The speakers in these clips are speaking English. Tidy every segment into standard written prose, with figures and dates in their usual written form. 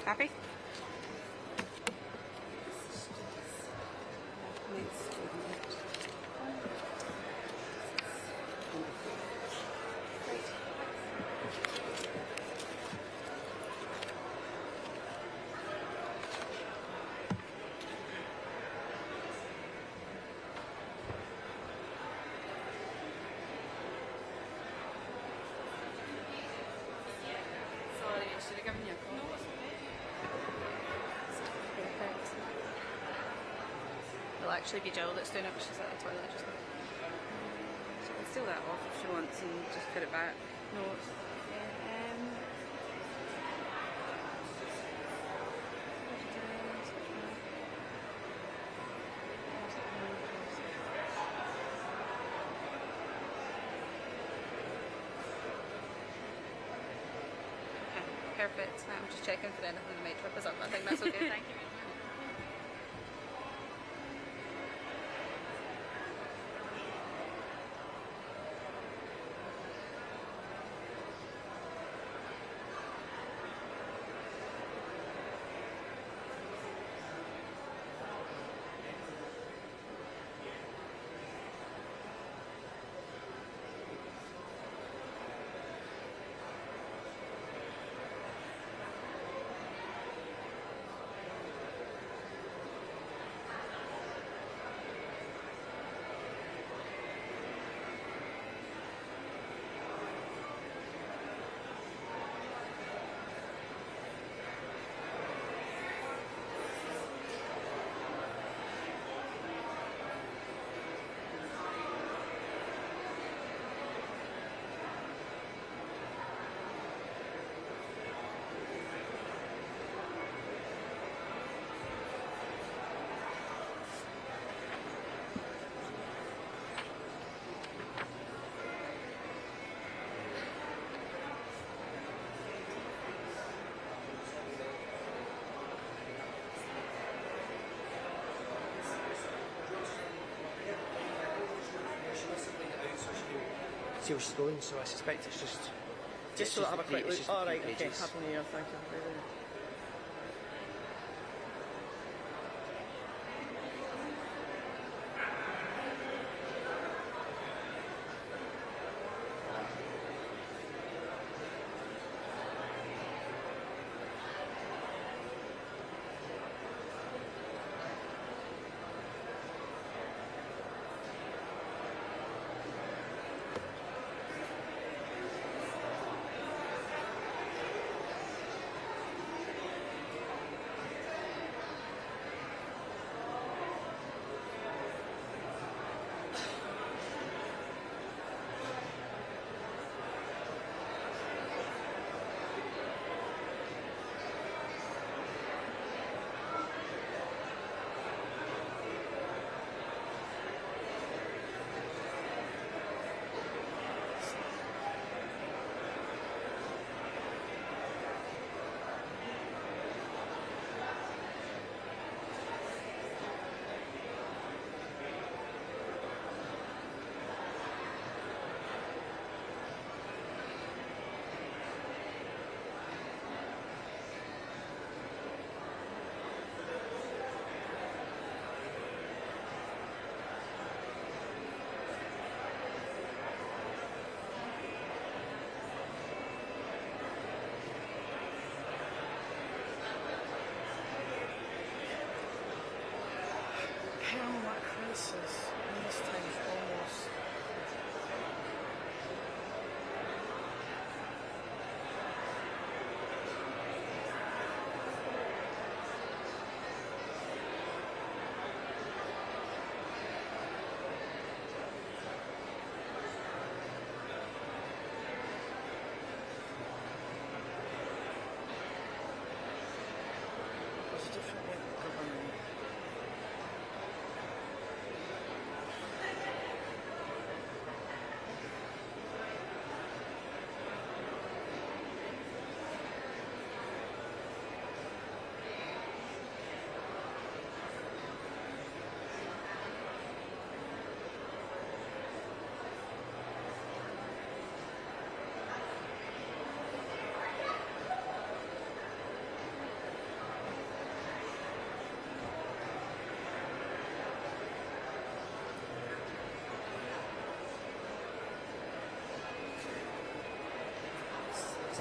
Happy? Sorry, I should have given you a call. No, it's okay. Perfect. It'll actually be Jill that's doing it, but she's at the toilet just now. She can steal that off if she wants and just put it back. No, it's... Perfect. I'm just checking for anything that might trip us up. I think that's okay. Thank you. See where she's going, so I suspect it's just... Just so I have a quick look. Alright, okay. Pages. Happy New Year, thank you.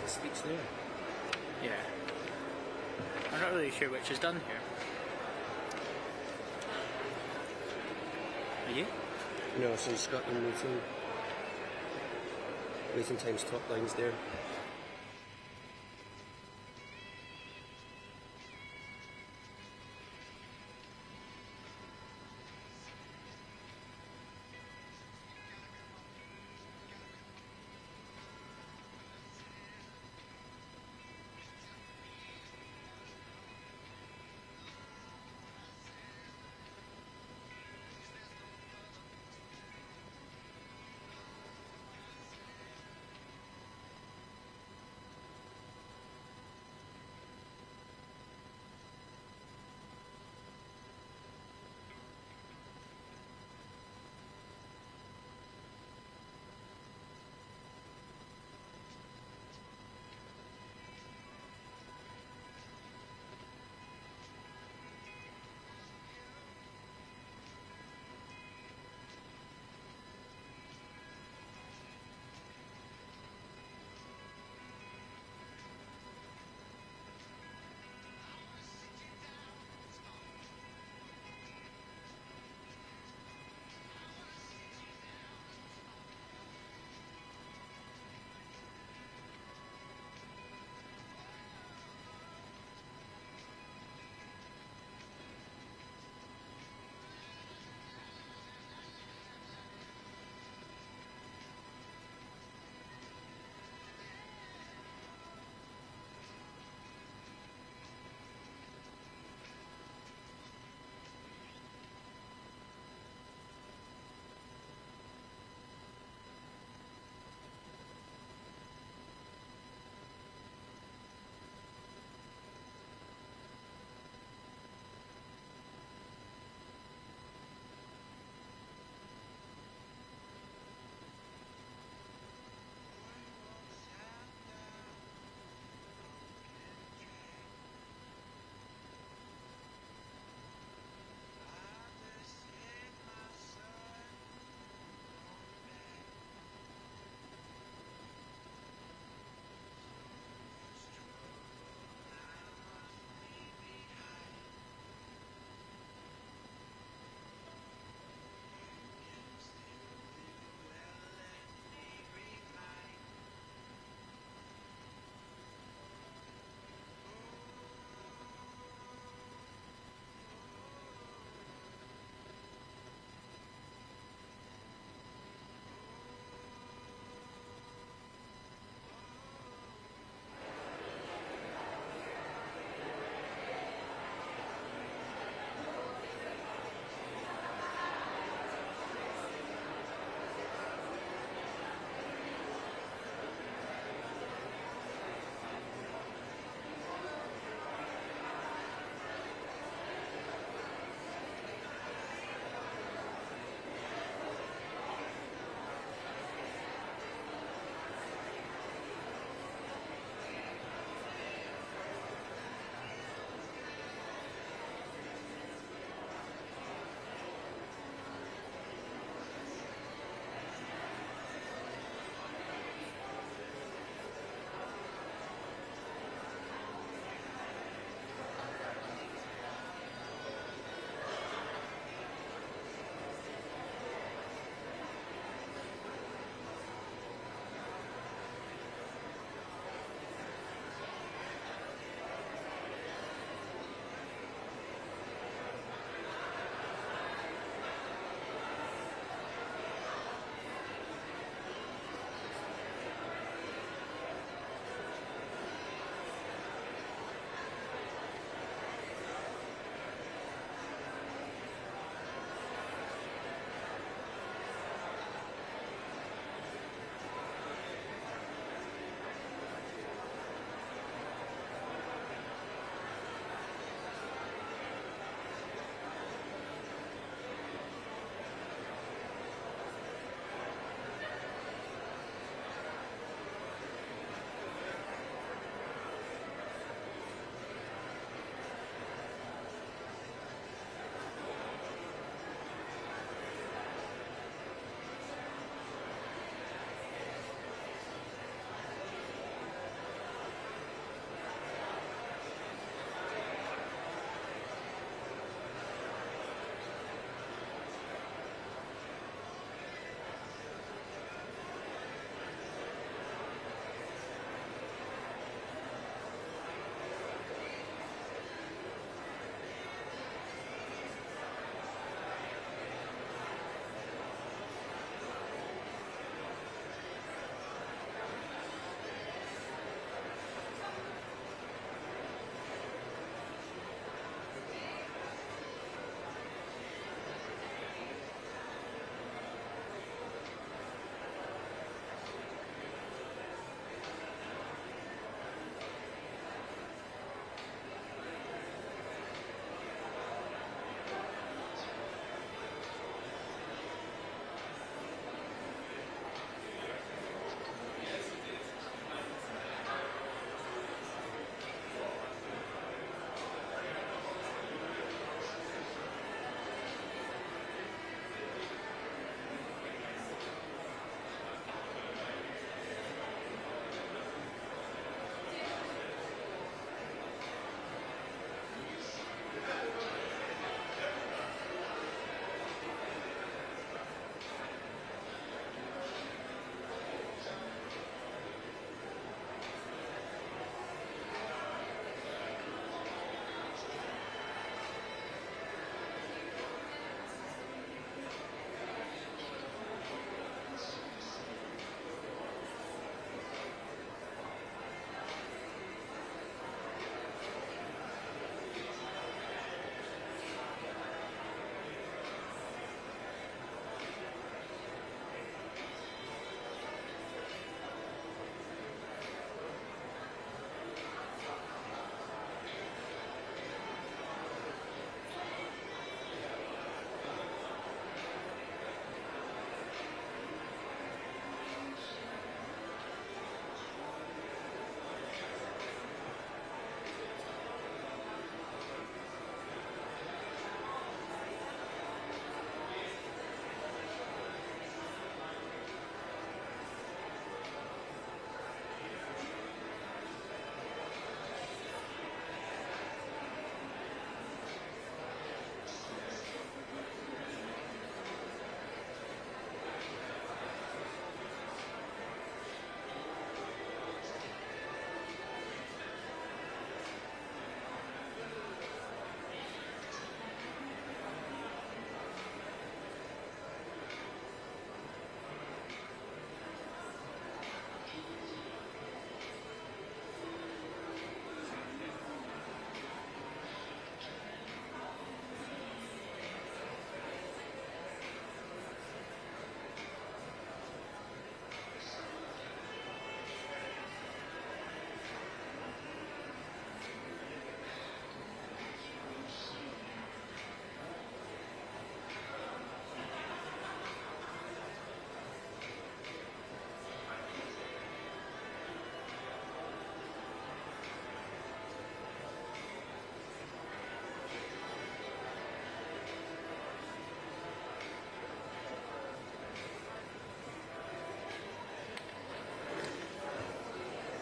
the speech there. Yeah. I'm not really sure which is done here. Are you? No, so you've got in waiting times, top lines there.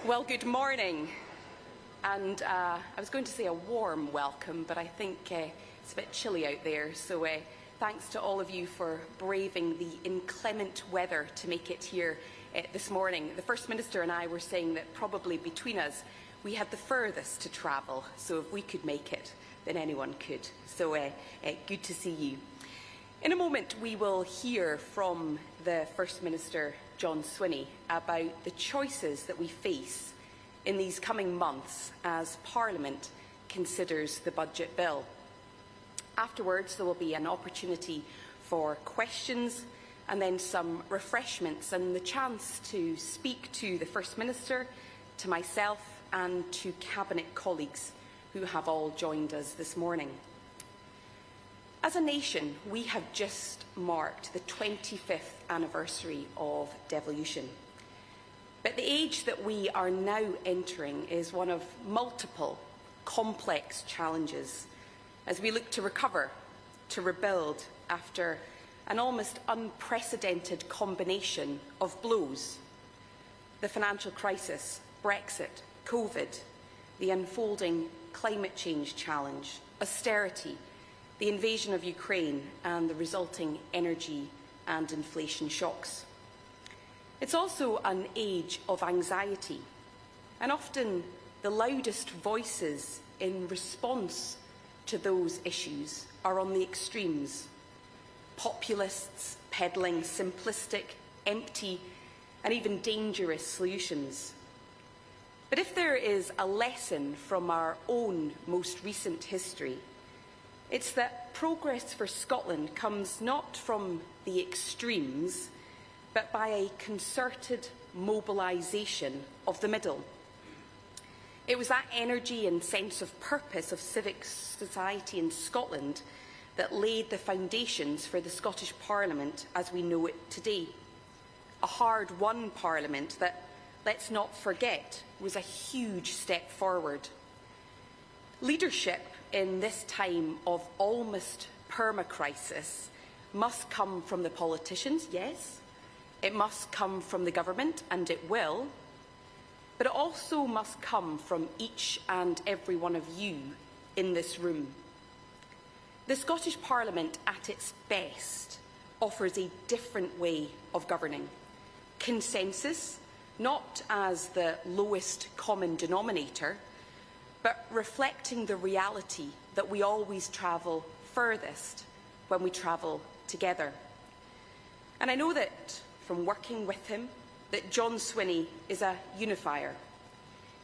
Well, good morning. And I was going to say a warm welcome, but I think it's a bit chilly out there. So thanks to all of you for braving the inclement weather to make it here this morning. The First Minister and I were saying that probably between us, we had the furthest to travel. So if we could make it, then anyone could. So good to see you. In a moment, we will hear from the First Minister, John Swinney, about the choices that we face in these coming months as Parliament considers the budget bill. Afterwards, there will be an opportunity for questions and then some refreshments and the chance to speak to the First Minister, to myself and to Cabinet colleagues who have all joined us this morning. As a nation, we have just marked the 25th anniversary of devolution. But the age that we are now entering is one of multiple complex challenges as we look to recover, to rebuild after an almost unprecedented combination of blows. The financial crisis, Brexit, COVID, the unfolding climate change challenge, austerity, the invasion of Ukraine and the resulting energy and inflation shocks. It's also an age of anxiety, and often the loudest voices in response to those issues are on the extremes. Populists peddling simplistic, empty and even dangerous solutions. But if there is a lesson from our own most recent history, it's that progress for Scotland comes not from the extremes, but by a concerted mobilisation of the middle. It was that energy and sense of purpose of civic society in Scotland that laid the foundations for the Scottish Parliament as we know it today. A hard-won Parliament that, let's not forget, was a huge step forward. Leadership in this time of almost perma-crisis must come from the politicians, yes. It must come from the government, and it will. But it also must come from each and every one of you in this room. The Scottish Parliament, at its best, offers a different way of governing. Consensus, not as the lowest common denominator, but reflecting the reality that we always travel furthest when we travel together. And I know that from working with him, that John Swinney is a unifier.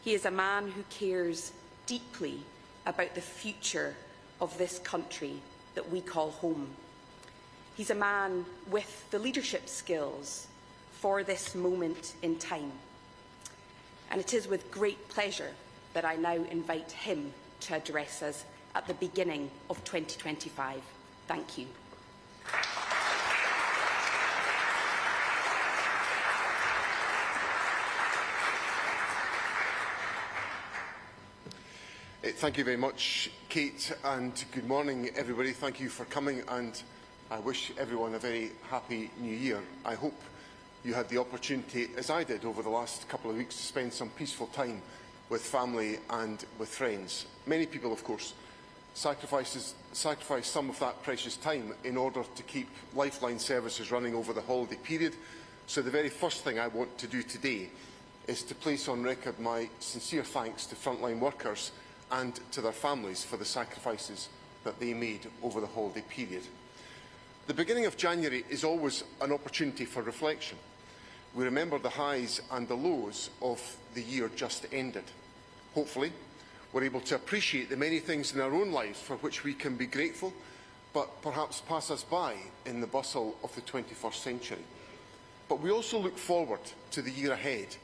He is a man who cares deeply about the future of this country that we call home. He's a man with the leadership skills for this moment in time. And it is with great pleasure that I now invite him to address us at the beginning of 2025. Thank you. Thank you very much, Kate, and good morning, everybody. Thank you for coming, and I wish everyone a very happy New Year. I hope you had the opportunity, as I did over the last couple of weeks, to spend some peaceful time with family and with friends. Many people, of course, sacrifice some of that precious time in order to keep lifeline services running over the holiday period. So the very first thing I want to do today is to place on record my sincere thanks to frontline workers and to their families for the sacrifices that they made over the holiday period. The beginning of January is always an opportunity for reflection. We remember the highs and the lows of the year just ended. Hopefully, we're able to appreciate the many things in our own lives for which we can be grateful, but perhaps pass us by in the bustle of the 21st century. But we also look forward to the year ahead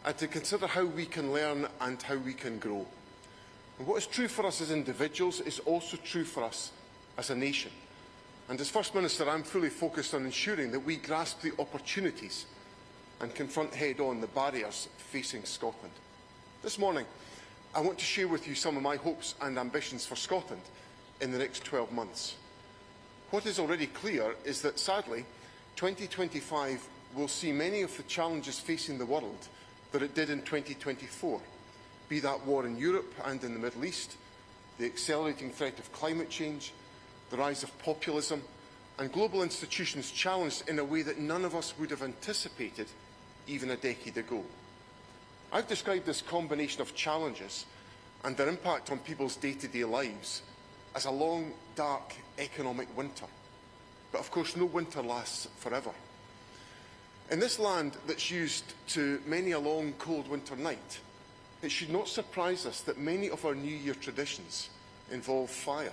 and to consider how we can learn and how we can grow. And what is true for us as individuals is also true for us as a nation. And as First Minister, I'm fully focused on ensuring that we grasp the opportunities and confront head-on the barriers facing Scotland. This morning, I want to share with you some of my hopes and ambitions for Scotland in the next 12 months. What is already clear is that, sadly, 2025 will see many of the challenges facing the world that it did in 2024, be that war in Europe and in the Middle East, the accelerating threat of climate change, the rise of populism, and global institutions challenged in a way that none of us would have anticipated even a decade ago. I've described this combination of challenges and their impact on people's day-to-day lives as a long, dark economic winter. But of course, no winter lasts forever. In this land that's used to many a long, cold winter night, it should not surprise us that many of our New Year traditions involve fire.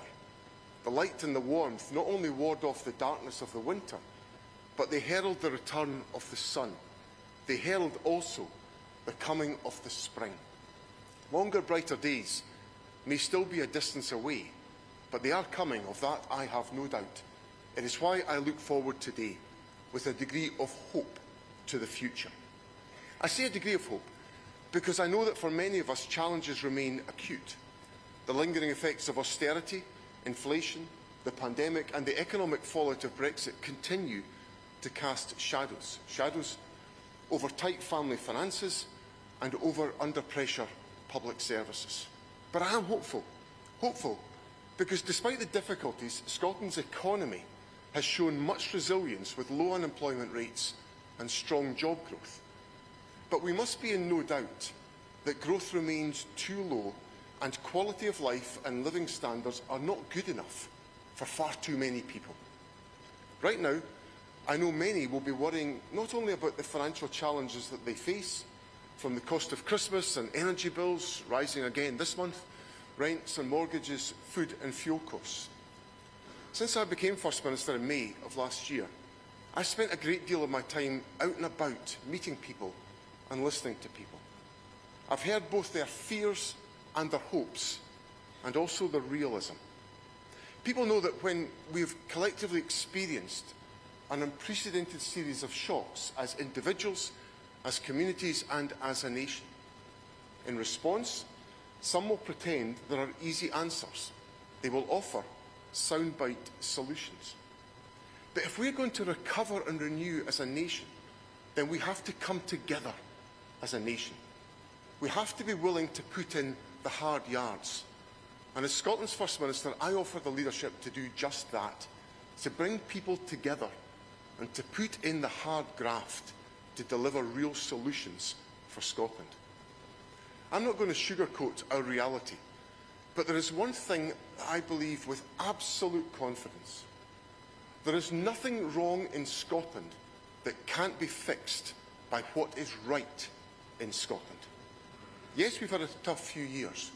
The light and the warmth not only ward off the darkness of the winter, but they herald the return of the sun. They herald also the coming of the spring. Longer, brighter days may still be a distance away, but they are coming, of that I have no doubt. It is why I look forward today with a degree of hope to the future. I say a degree of hope because I know that for many of us challenges remain acute. The lingering effects of austerity, inflation, the pandemic and the economic fallout of Brexit continue to cast shadows. Shadows over tight family finances and over under-pressure public services. But I am hopeful. Hopeful because despite the difficulties, Scotland's economy has shown much resilience with low unemployment rates and strong job growth. But we must be in no doubt that growth remains too low and quality of life and living standards are not good enough for far too many people. Right now, I know many will be worrying not only about the financial challenges that they face, from the cost of Christmas and energy bills rising again this month, rents and mortgages, food and fuel costs. Since I became First Minister in May of last year, I spent a great deal of my time out and about, meeting people and listening to people. I've heard both their fears and their hopes, and also their realism. People know that when we've collectively experienced an unprecedented series of shocks as individuals, as communities and as a nation, in response, some will pretend there are easy answers. They will offer soundbite solutions. But if we're going to recover and renew as a nation, then we have to come together as a nation. We have to be willing to put in the hard yards. And as Scotland's First Minister, I offer the leadership to do just that, to bring people together and to put in the hard graft to deliver real solutions for Scotland. I'm not going to sugarcoat our reality, but there is one thing that I believe with absolute confidence. There is nothing wrong in Scotland that can't be fixed by what is right in Scotland. Yes, we've had a tough few years,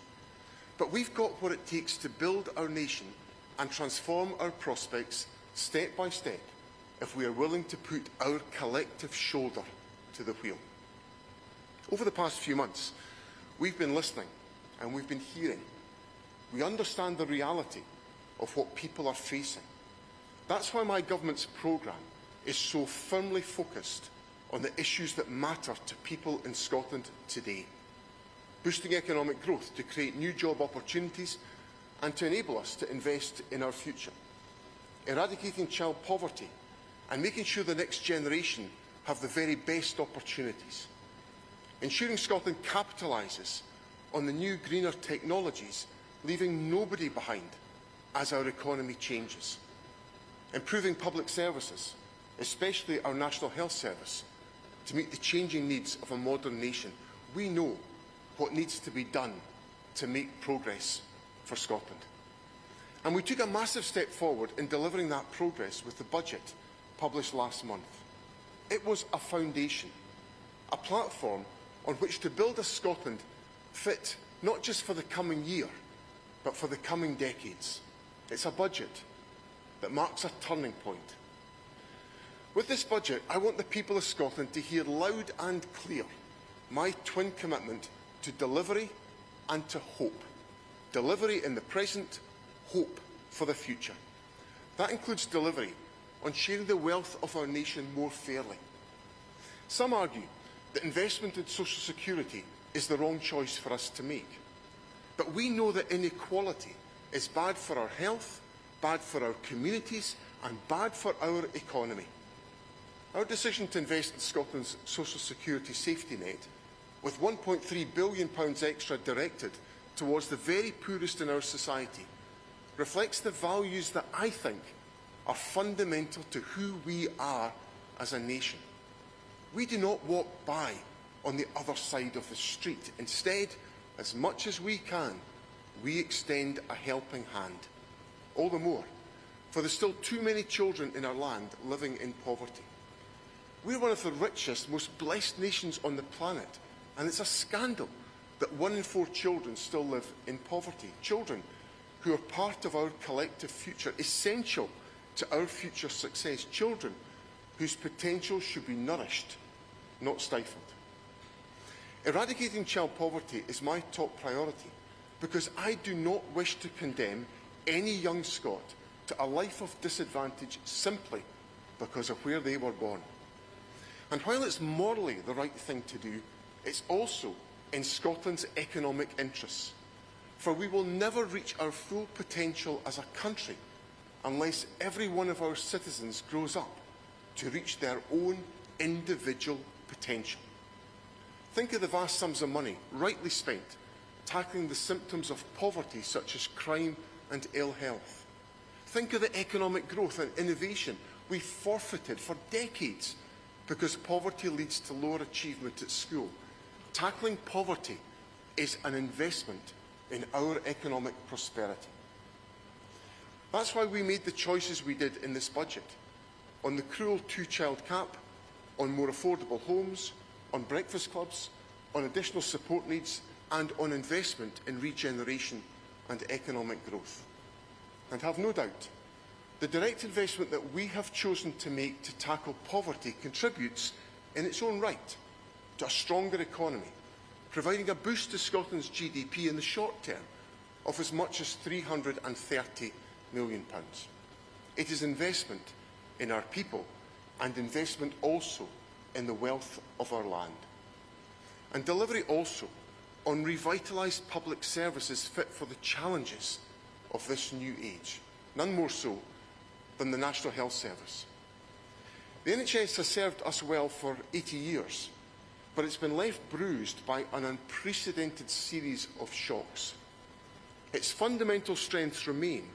but we've got what it takes to build our nation and transform our prospects step by step if we are willing to put our collective shoulder to the wheel. Over the past few months, we've been listening and we've been hearing. We understand the reality of what people are facing. That's why my government's programme is so firmly focused on the issues that matter to people in Scotland today. Boosting economic growth to create new job opportunities and to enable us to invest in our future. Eradicating child poverty and making sure the next generation have the very best opportunities. Ensuring Scotland capitalises on the new greener technologies, leaving nobody behind as our economy changes. Improving public services, especially our National Health Service, to meet the changing needs of a modern nation. We know what needs to be done to make progress for Scotland. And we took a massive step forward in delivering that progress with the budget published last month. It was a foundation, a platform on which to build a Scotland fit not just for the coming year, but for the coming decades. It's a budget that marks a turning point. With this budget, I want the people of Scotland to hear loud and clear my twin commitment to delivery and to hope. Delivery in the present, hope for the future. That includes delivery on sharing the wealth of our nation more fairly. Some argue that investment in social security is the wrong choice for us to make. But we know that inequality is bad for our health, bad for our communities and bad for our economy. Our decision to invest in Scotland's social security safety net with £1.3 billion extra directed towards the very poorest in our society, reflects the values that I think are fundamental to who we are as a nation. We do not walk by on the other side of the street. Instead, as much as we can, we extend a helping hand. All the more, for there are still too many children in our land living in poverty. We're one of the richest, most blessed nations on the planet, and it's a scandal that 1 in 4 children still live in poverty. Children who are part of our collective future, essential to our future success. Children whose potential should be nourished, not stifled. Eradicating child poverty is my top priority because I do not wish to condemn any young Scot to a life of disadvantage simply because of where they were born. And while it's morally the right thing to do, it's also in Scotland's economic interests. For we will never reach our full potential as a country unless every one of our citizens grows up to reach their own individual potential. Think of the vast sums of money rightly spent tackling the symptoms of poverty such as crime and ill health. Think of the economic growth and innovation we forfeited for decades because poverty leads to lower achievement at school. Tackling poverty is an investment in our economic prosperity. That's why we made the choices we did in this budget, on the cruel 2-child cap, on more affordable homes, on breakfast clubs, on additional support needs, and on investment in regeneration and economic growth. And have no doubt, the direct investment that we have chosen to make to tackle poverty contributes, in its own right, to a stronger economy, providing a boost to Scotland's GDP in the short term of as much as £330 million. It is investment in our people and investment also in the wealth of our land. And delivery also on revitalised public services fit for the challenges of this new age, none more so than the National Health Service. The NHS has served us well for 80 years, but it's been left bruised by an unprecedented series of shocks. Its fundamental strengths remain,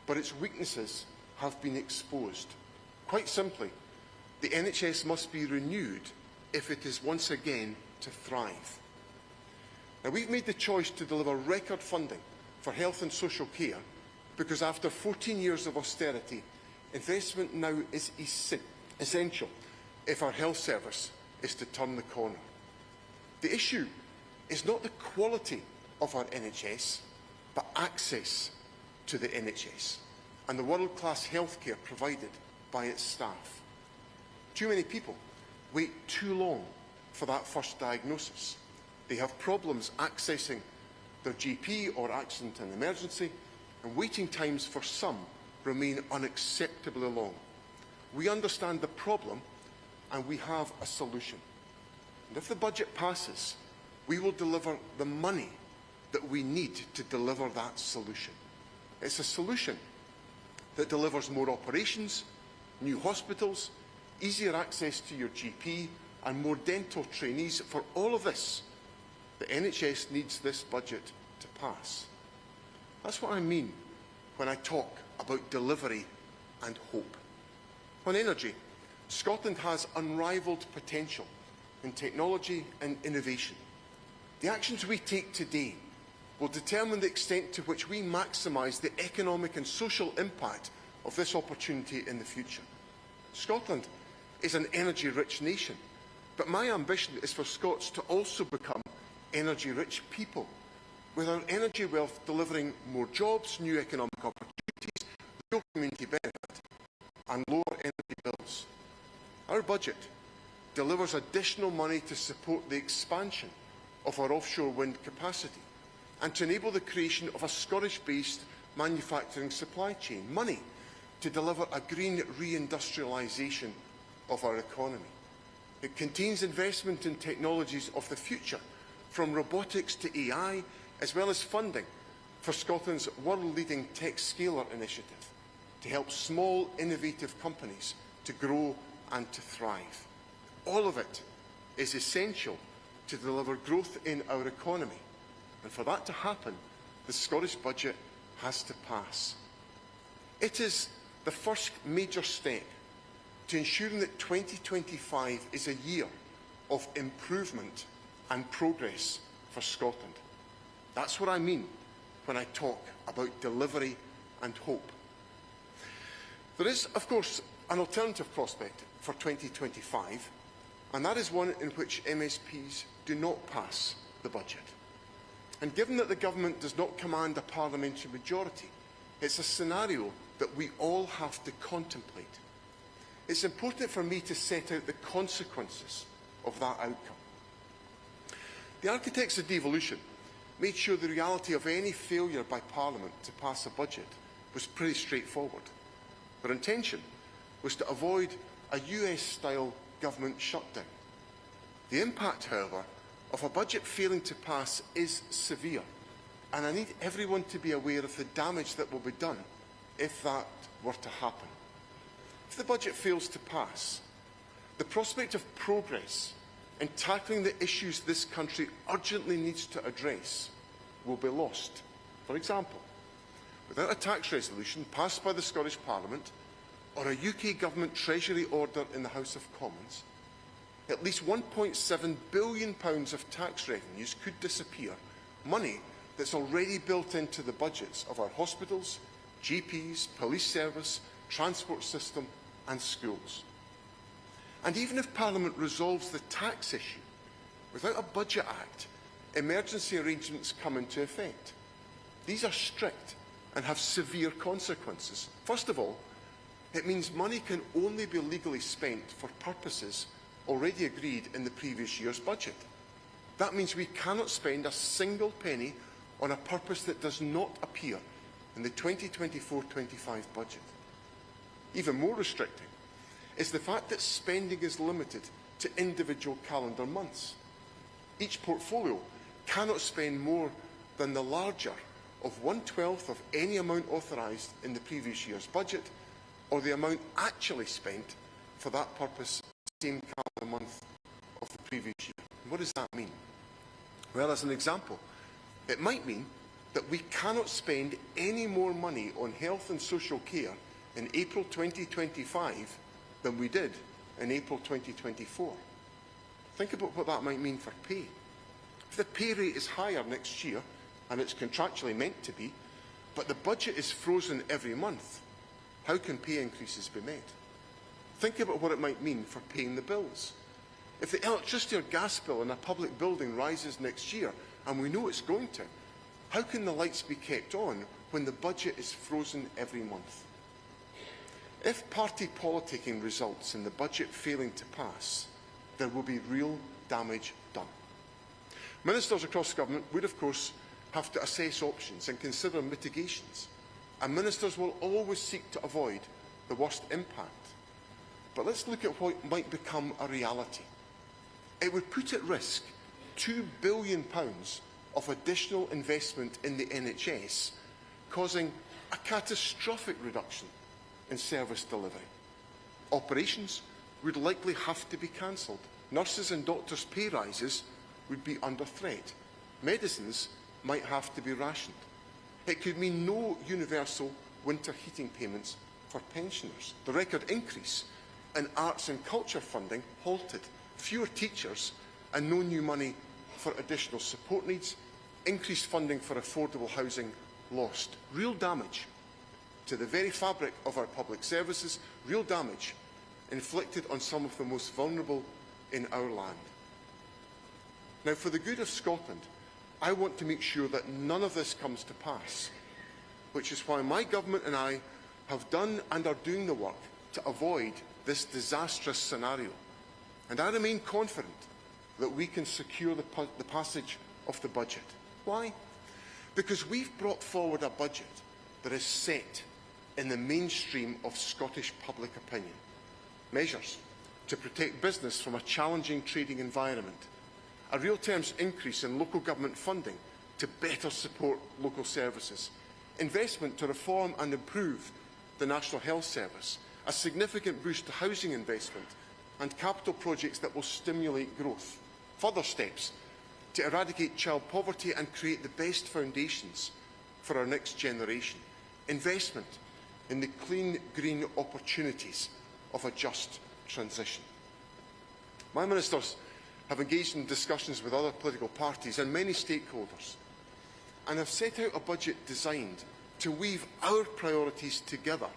but its weaknesses have been exposed. Quite simply, the NHS must be renewed if it is once again to thrive. Now, we've made the choice to deliver record funding for health and social care because after 14 years of austerity, investment now is essential if our health service is to turn the corner. The issue is not the quality of our NHS, but access to the NHS and the world-class healthcare provided by its staff. Too many people wait too long for that first diagnosis. They have problems accessing their GP or accident and emergency, and waiting times for some remain unacceptably long. We understand the problem and we have a solution. And if the budget passes, we will deliver the money that we need to deliver that solution. It's a solution that delivers more operations, new hospitals, easier access to your GP and more dental trainees. For all of this, the NHS needs this budget to pass. That's what I mean when I talk about delivery and hope. On energy, Scotland has unrivalled potential in technology and innovation. The actions we take today will determine the extent to which we maximise the economic and social impact of this opportunity in the future. Scotland is an energy-rich nation, but my ambition is for Scots to also become energy-rich people, with our energy wealth delivering more jobs, new economic opportunities, real community benefit, and lower energy bills. Our budget delivers additional money to support the expansion of our offshore wind capacity and to enable the creation of a Scottish-based manufacturing supply chain. Money to deliver a green reindustrialisation of our economy. It contains investment in technologies of the future, from robotics to AI, as well as funding for Scotland's world-leading Tech Scaler initiative to help small, innovative companies to grow and to thrive. All of it is essential to deliver growth in our economy. And for that to happen, the Scottish Budget has to pass. It is the first major step to ensuring that 2025 is a year of improvement and progress for Scotland. That's what I mean when I talk about delivery and hope. There is, of course, an alternative prospect for 2025, and that is one in which MSPs do not pass the budget. And given that the government does not command a parliamentary majority, it's a scenario that we all have to contemplate. It's important for me to set out the consequences of that outcome. The architects of devolution made sure the reality of any failure by Parliament to pass a budget was pretty straightforward. Their intention was to avoid a US-style government shutdown. The impact, however, of a budget failing to pass is severe, and I need everyone to be aware of the damage that will be done if that were to happen. If the budget fails to pass, the prospect of progress in tackling the issues this country urgently needs to address will be lost. For example, without a tax resolution passed by the Scottish Parliament or a UK Government Treasury order in the House of Commons, at least £1.7 billion of tax revenues could disappear, money that's already built into the budgets of our hospitals, GPs, police service, transport system and schools. And even if Parliament resolves the tax issue, without a Budget Act, emergency arrangements come into effect. These are strict and have severe consequences. First of all, it means money can only be legally spent for purposes already agreed in the previous year's budget. That means we cannot spend a single penny on a purpose that does not appear in the 2024-25 budget. Even more restricting is the fact that spending is limited to individual calendar months. Each portfolio cannot spend more than the larger of 1/12 of any amount authorised in the previous year's budget, or the amount actually spent for that purpose same calendar month of the previous year. What does that mean? Well, as an example, it might mean that we cannot spend any more money on health and social care in April 2025 than we did in April 2024. Think about what that might mean for pay. If the pay rate is higher next year, and it's contractually meant to be, but the budget is frozen every month, how can pay increases be met? Think about what it might mean for paying the bills. If the electricity or gas bill in a public building rises next year, and we know it's going to, how can the lights be kept on when the budget is frozen every month? If party politicking results in the budget failing to pass, there will be real damage done. Ministers across government would, of course, have to assess options and consider mitigations, and ministers will always seek to avoid the worst impact. But let's look at what might become a reality. It would put at risk £2 billion of additional investment in the NHS, causing a catastrophic reduction in service delivery. Operations would likely have to be cancelled. Nurses and doctors' pay rises would be under threat. Medicines might have to be rationed. It could mean no universal winter heating payments for pensioners. The record increase in arts and culture funding halted. Fewer teachers and no new money for additional support needs. Increased funding for affordable housing lost. Real damage to the very fabric of our public services. Real damage inflicted on some of the most vulnerable in our land. Now, for the good of Scotland, I want to make sure that none of this comes to pass, which is why my government and I have done and are doing the work to avoid this disastrous scenario. And I remain confident that we can secure the passage of the budget. Why? Because we've brought forward a budget that is set in the mainstream of Scottish public opinion. Measures to protect business from a challenging trading environment. A real terms increase in local government funding to better support local services. Investment to reform and improve the National Health Service. A significant boost to housing investment and capital projects that will stimulate growth. further steps to eradicate child poverty and create the best foundations for our next generation. Investment in the clean, green opportunities of a just transition. My ministers have engaged in discussions with other political parties and many stakeholders, and have set out a budget designed to weave our priorities together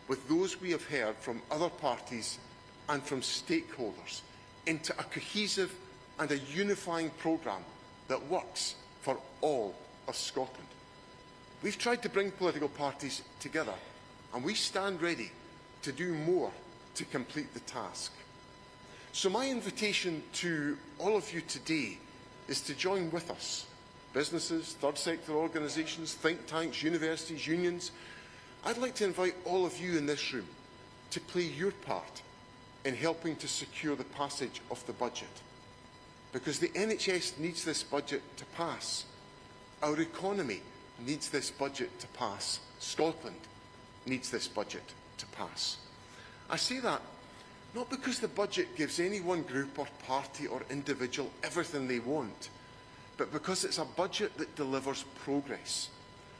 with those we have heard from other parties and from stakeholders into a cohesive and a unifying programme that works for all of Scotland. We've tried to bring political parties together, and we stand ready to do more to complete the task. So my invitation to all of you today is to join with us, businesses, third sector organisations, think tanks, universities, unions. I'd like to invite all of you in this room to play your part in helping to secure the passage of the budget. Because the NHS needs this budget to pass. Our economy needs this budget to pass. Scotland needs this budget to pass. I say that not because the budget gives any one group or party or individual everything they want, but because it's a budget that delivers progress.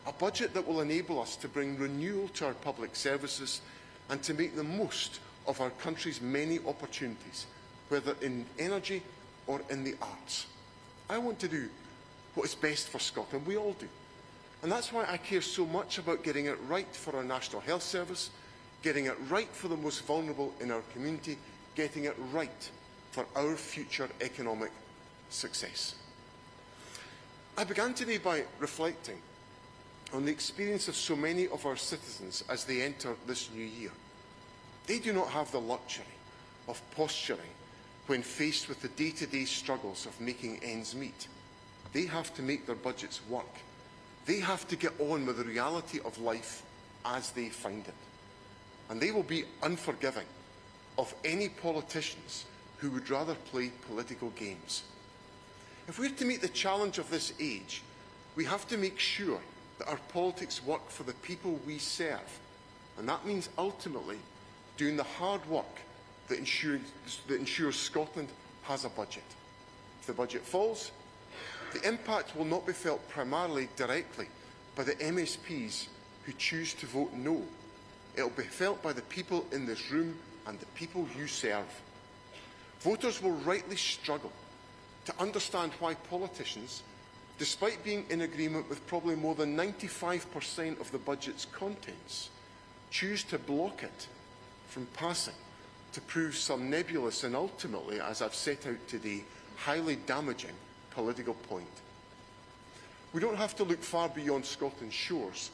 A budget that will enable us to bring renewal to our public services and to make the most of our country's many opportunities, whether in energy or in the arts. I want to do what is best for Scotland. We all do. And that's why I care so much about getting it right for our National Health Service, getting it right for the most vulnerable in our community, getting it right for our future economic success. I began today by reflecting on the experience of so many of our citizens as they enter this new year. They do not have the luxury of posturing when faced with the day-to-day struggles of making ends meet. They have to make their budgets work. They have to get on with the reality of life as they find it. And they will be unforgiving of any politicians who would rather play political games. If we're to meet the challenge of this age, we have to make sure that our politics work for the people we serve. And that means ultimately doing the hard work that ensures Scotland has a budget. If the budget falls, the impact will not be felt primarily directly by the MSPs who choose to vote no. It will be felt by the people in this room and the people you serve. Voters will rightly struggle to understand why politicians, despite being in agreement with probably more than 95% of the budget's contents, choose to block it from passing to prove some nebulous and ultimately, as I've set out today, highly damaging political point. We don't have to look far beyond Scotland's shores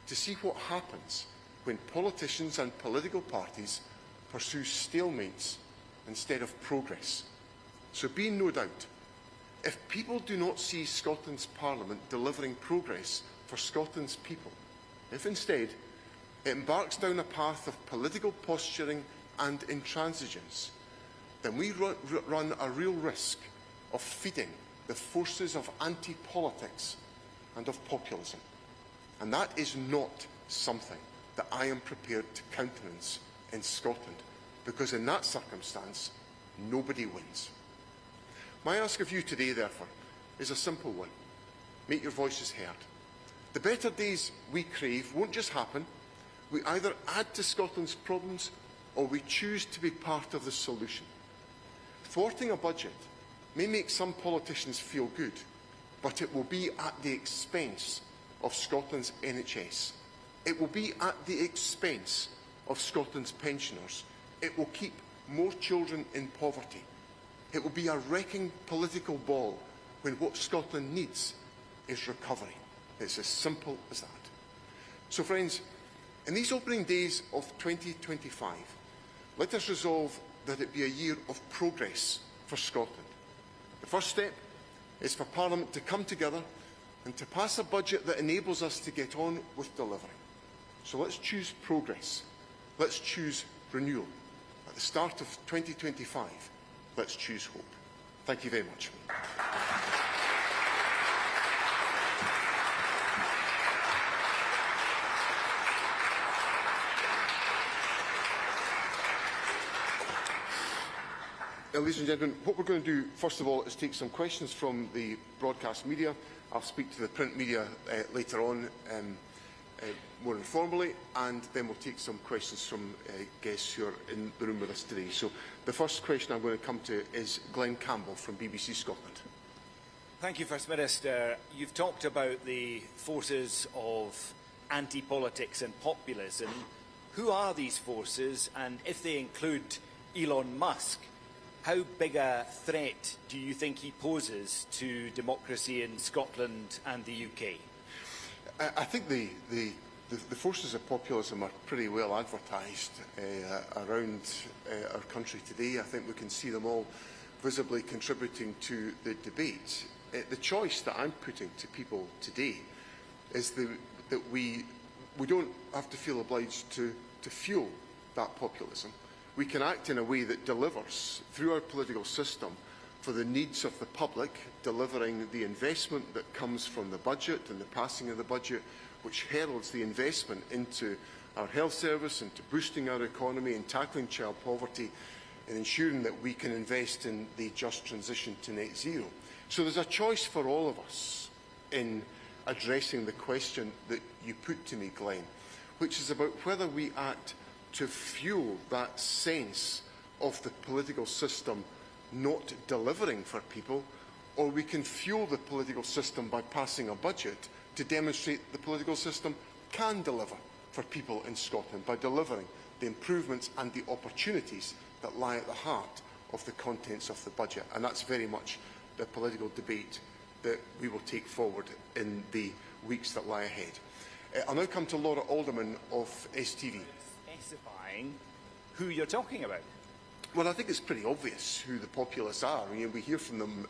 to see what happens when politicians and political parties pursue stalemates instead of progress. So be in no doubt, if people do not see Scotland's Parliament delivering progress for Scotland's people, if instead it embarks down a path of political posturing and intransigence, then we run a real risk of feeding the forces of anti-politics and of populism. And that is not something that I am prepared to countenance in Scotland, because in that circumstance, nobody wins. My ask of you today, therefore, is a simple one. Make your voices heard. The better days we crave won't just happen. We either add to Scotland's problems or we choose to be part of the solution. Thwarting a budget may make some politicians feel good, but it will be at the expense of Scotland's NHS. It will be at the expense of Scotland's pensioners. It will keep more children in poverty. It will be a wrecking political ball when what Scotland needs is recovery. It's as simple as that. So friends, in these opening days of 2025, let us resolve that it be a year of progress for Scotland. The first step is for Parliament to come together and to pass a budget that enables us to get on with delivering. So let's choose progress. Let's choose renewal. At the start of 2025, let's choose hope. Thank you very much. Ladies and gentlemen, what we're going to do, first of all, is take some questions from the broadcast media. I'll speak to the print media later on, more informally, and then we'll take some questions from guests who are in the room with us today. So the first question I'm going to come to is Glenn Campbell from BBC Scotland. Thank you, First Minister. You've talked about the forces of anti-politics and populism. Who are these forces, and if they include Elon Musk, how big a threat do you think he poses to democracy in Scotland and the UK? I think the forces of populism are pretty well advertised around our country today. I think we can see them all visibly contributing to the debate. The choice that I'm putting to people today is that we don't have to feel obliged to fuel that populism. We can act in a way that delivers through our political system for the needs of the public, delivering the investment that comes from the budget and the passing of the budget, which heralds the investment into our health service, into boosting our economy and tackling child poverty and ensuring that we can invest in the just transition to net zero. So there's a choice for all of us in addressing the question that you put to me, Glenn, which is about whether we act to fuel that sense of the political system not delivering for people, or we can fuel the political system by passing a budget to demonstrate the political system can deliver for people in Scotland by delivering the improvements and the opportunities that lie at the heart of the contents of the budget. And that's very much the political debate that we will take forward in the weeks that lie ahead. I'll now come to Laura Alderman of STV. Specifying who you're talking about. Well, I think it's pretty obvious who the populists are. I mean, we hear from them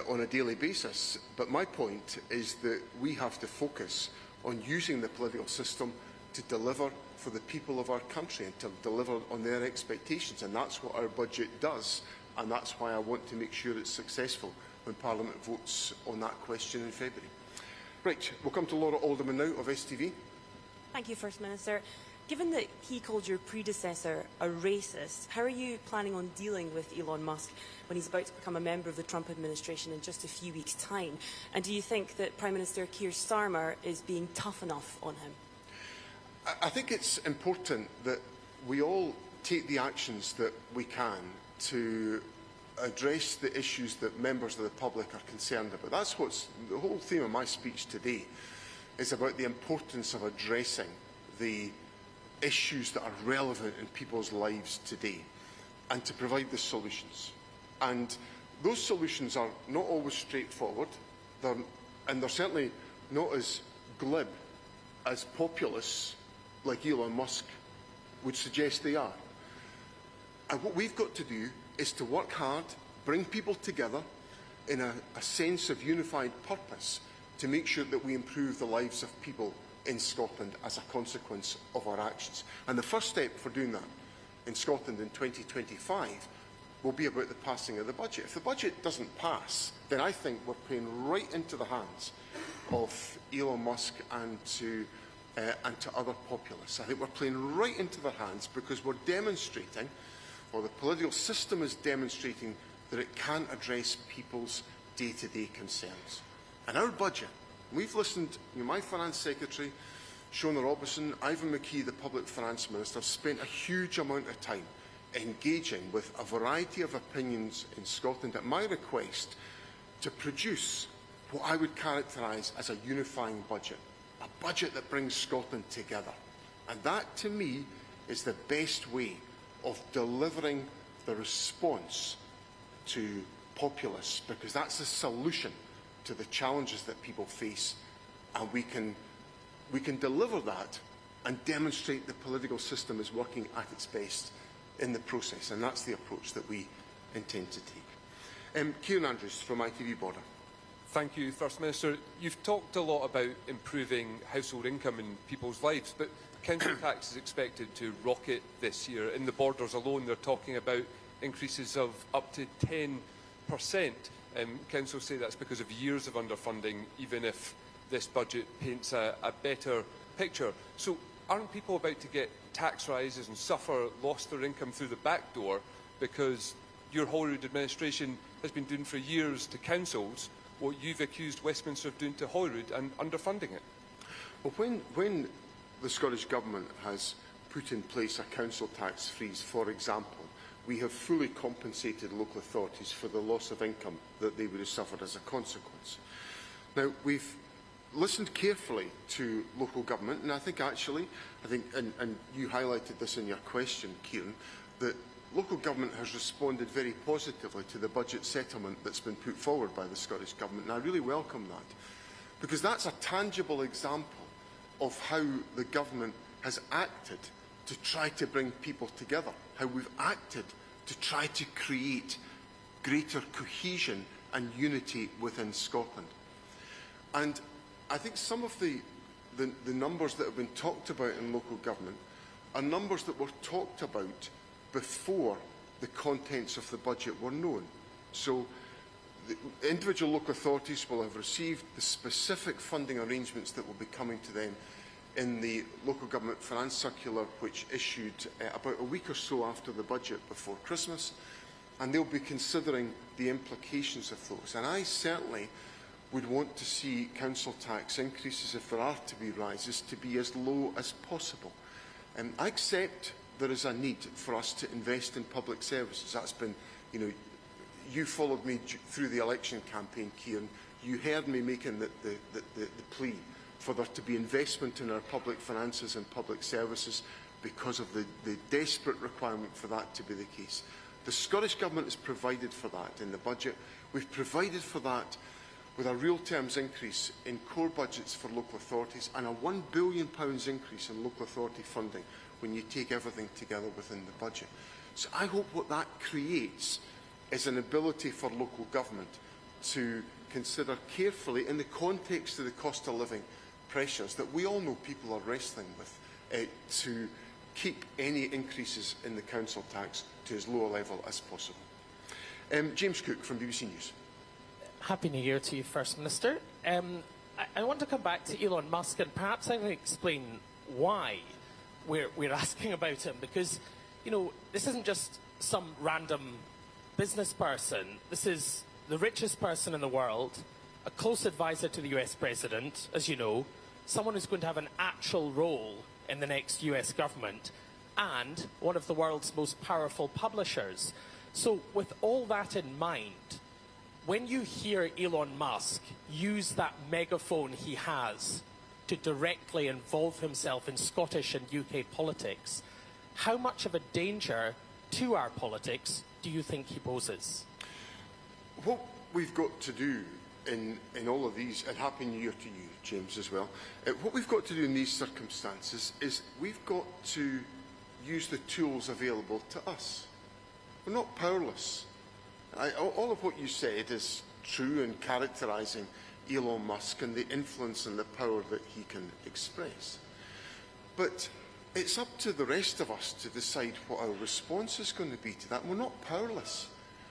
on a daily basis. But my point is that we have to focus on using the political system to deliver for the people of our country and to deliver on their expectations. And that's what our budget does. And that's why I want to make sure it's successful when Parliament votes on that question in February. Right, we'll come to Laura Alderman now of STV. Thank you, First Minister. Given that he called your predecessor a racist, how are you planning on dealing with Elon Musk when he's about to become a member of the Trump administration in just a few weeks' time? And do you think that Prime Minister Keir Starmer is being tough enough on him? I think it's important that we all take the actions that we can to address the issues that members of the public are concerned about. That's what's the whole theme of my speech today, is about the importance of addressing the issues that are relevant in people's lives today and to provide the solutions. And those solutions are not always straightforward, and they're certainly not as glib as populists like Elon Musk would suggest they are. And what we've got to do is to work hard, bring people together in a sense of unified purpose to make sure that we improve the lives of people in Scotland as a consequence of our actions. And the first step for doing that in Scotland in 2025 will be about the passing of the budget. If the budget doesn't pass, then I think we're playing right into the hands of Elon Musk and to other populists. I think we're playing right into their hands because we're demonstrating, or the political system is demonstrating, that it can address people's day-to-day concerns. And our budget, we've listened, my Finance Secretary, Shona Robertson, Ivan McKee, the Public Finance Minister, have spent a huge amount of time engaging with a variety of opinions in Scotland at my request to produce what I would characterise as a unifying budget, a budget that brings Scotland together. And that, to me, is the best way of delivering the response to populists, because that's the solution to the challenges that people face, and we can deliver that and demonstrate the political system is working at its best in the process, and that's the approach that we intend to take. Kieran Andrews from ITV Border. Thank you, First Minister. You've talked a lot about improving household income in people's lives, but council tax is expected to rocket this year. In the Borders alone, they're talking about increases of up to 10%. Council say that's because of years of underfunding, even if this budget paints a better picture. So aren't people about to get tax rises and suffer lost their income through the back door because your Holyrood administration has been doing for years to councils what you've accused Westminster of doing to Holyrood and underfunding it? Well, when the Scottish Government has put in place a council tax freeze, for example, we have fully compensated local authorities for the loss of income that they would have suffered as a consequence. Now, we've listened carefully to local government, and I think, and you highlighted this in your question, Kieran, that local government has responded very positively to the budget settlement that's been put forward by the Scottish Government, and I really welcome that, because that's a tangible example of how the government has acted to try to bring people together, how we've acted to try to create greater cohesion and unity within Scotland. And I think some of the numbers that have been talked about in local government are numbers that were talked about before the contents of the budget were known. So the individual local authorities will have received the specific funding arrangements that will be coming to them in the Local Government Finance Circular, which issued about a week or so after the budget before Christmas, and they'll be considering the implications of those. And I certainly would want to see council tax increases, if there are to be rises, to be as low as possible. I accept there is a need for us to invest in public services. That's been, you followed me through the election campaign, Kieran. You heard me making the plea for there to be investment in our public finances and public services because of the desperate requirement for that to be the case. The Scottish Government has provided for that in the budget. We've provided for that with a real terms increase in core budgets for local authorities and a £1 billion increase in local authority funding when you take everything together within the budget. So I hope what that creates is an ability for local government to consider carefully, in the context of the cost of living pressures that we all know people are wrestling with, to keep any increases in the council tax to as low a level as possible. James Cook from BBC News. Happy New Year to you, First Minister. I want to come back to Elon Musk, and perhaps I can explain why we're asking about him, because, this isn't just some random business person. This is the richest person in the world, a close advisor to the US President, as you know, someone who's going to have an actual role in the next US government, and one of the world's most powerful publishers. So with all that in mind, when you hear Elon Musk use that megaphone he has to directly involve himself in Scottish and UK politics, how much of a danger to our politics do you think he poses? What we've got to do in all of these, and Happy New Year to you, James, as well, what we've got to do in these circumstances is we've got to use the tools available to us. We're not powerless. All of what you said is true in characterising Elon Musk and the influence and the power that he can express. But it's up to the rest of us to decide what our response is going to be to that. We're not powerless.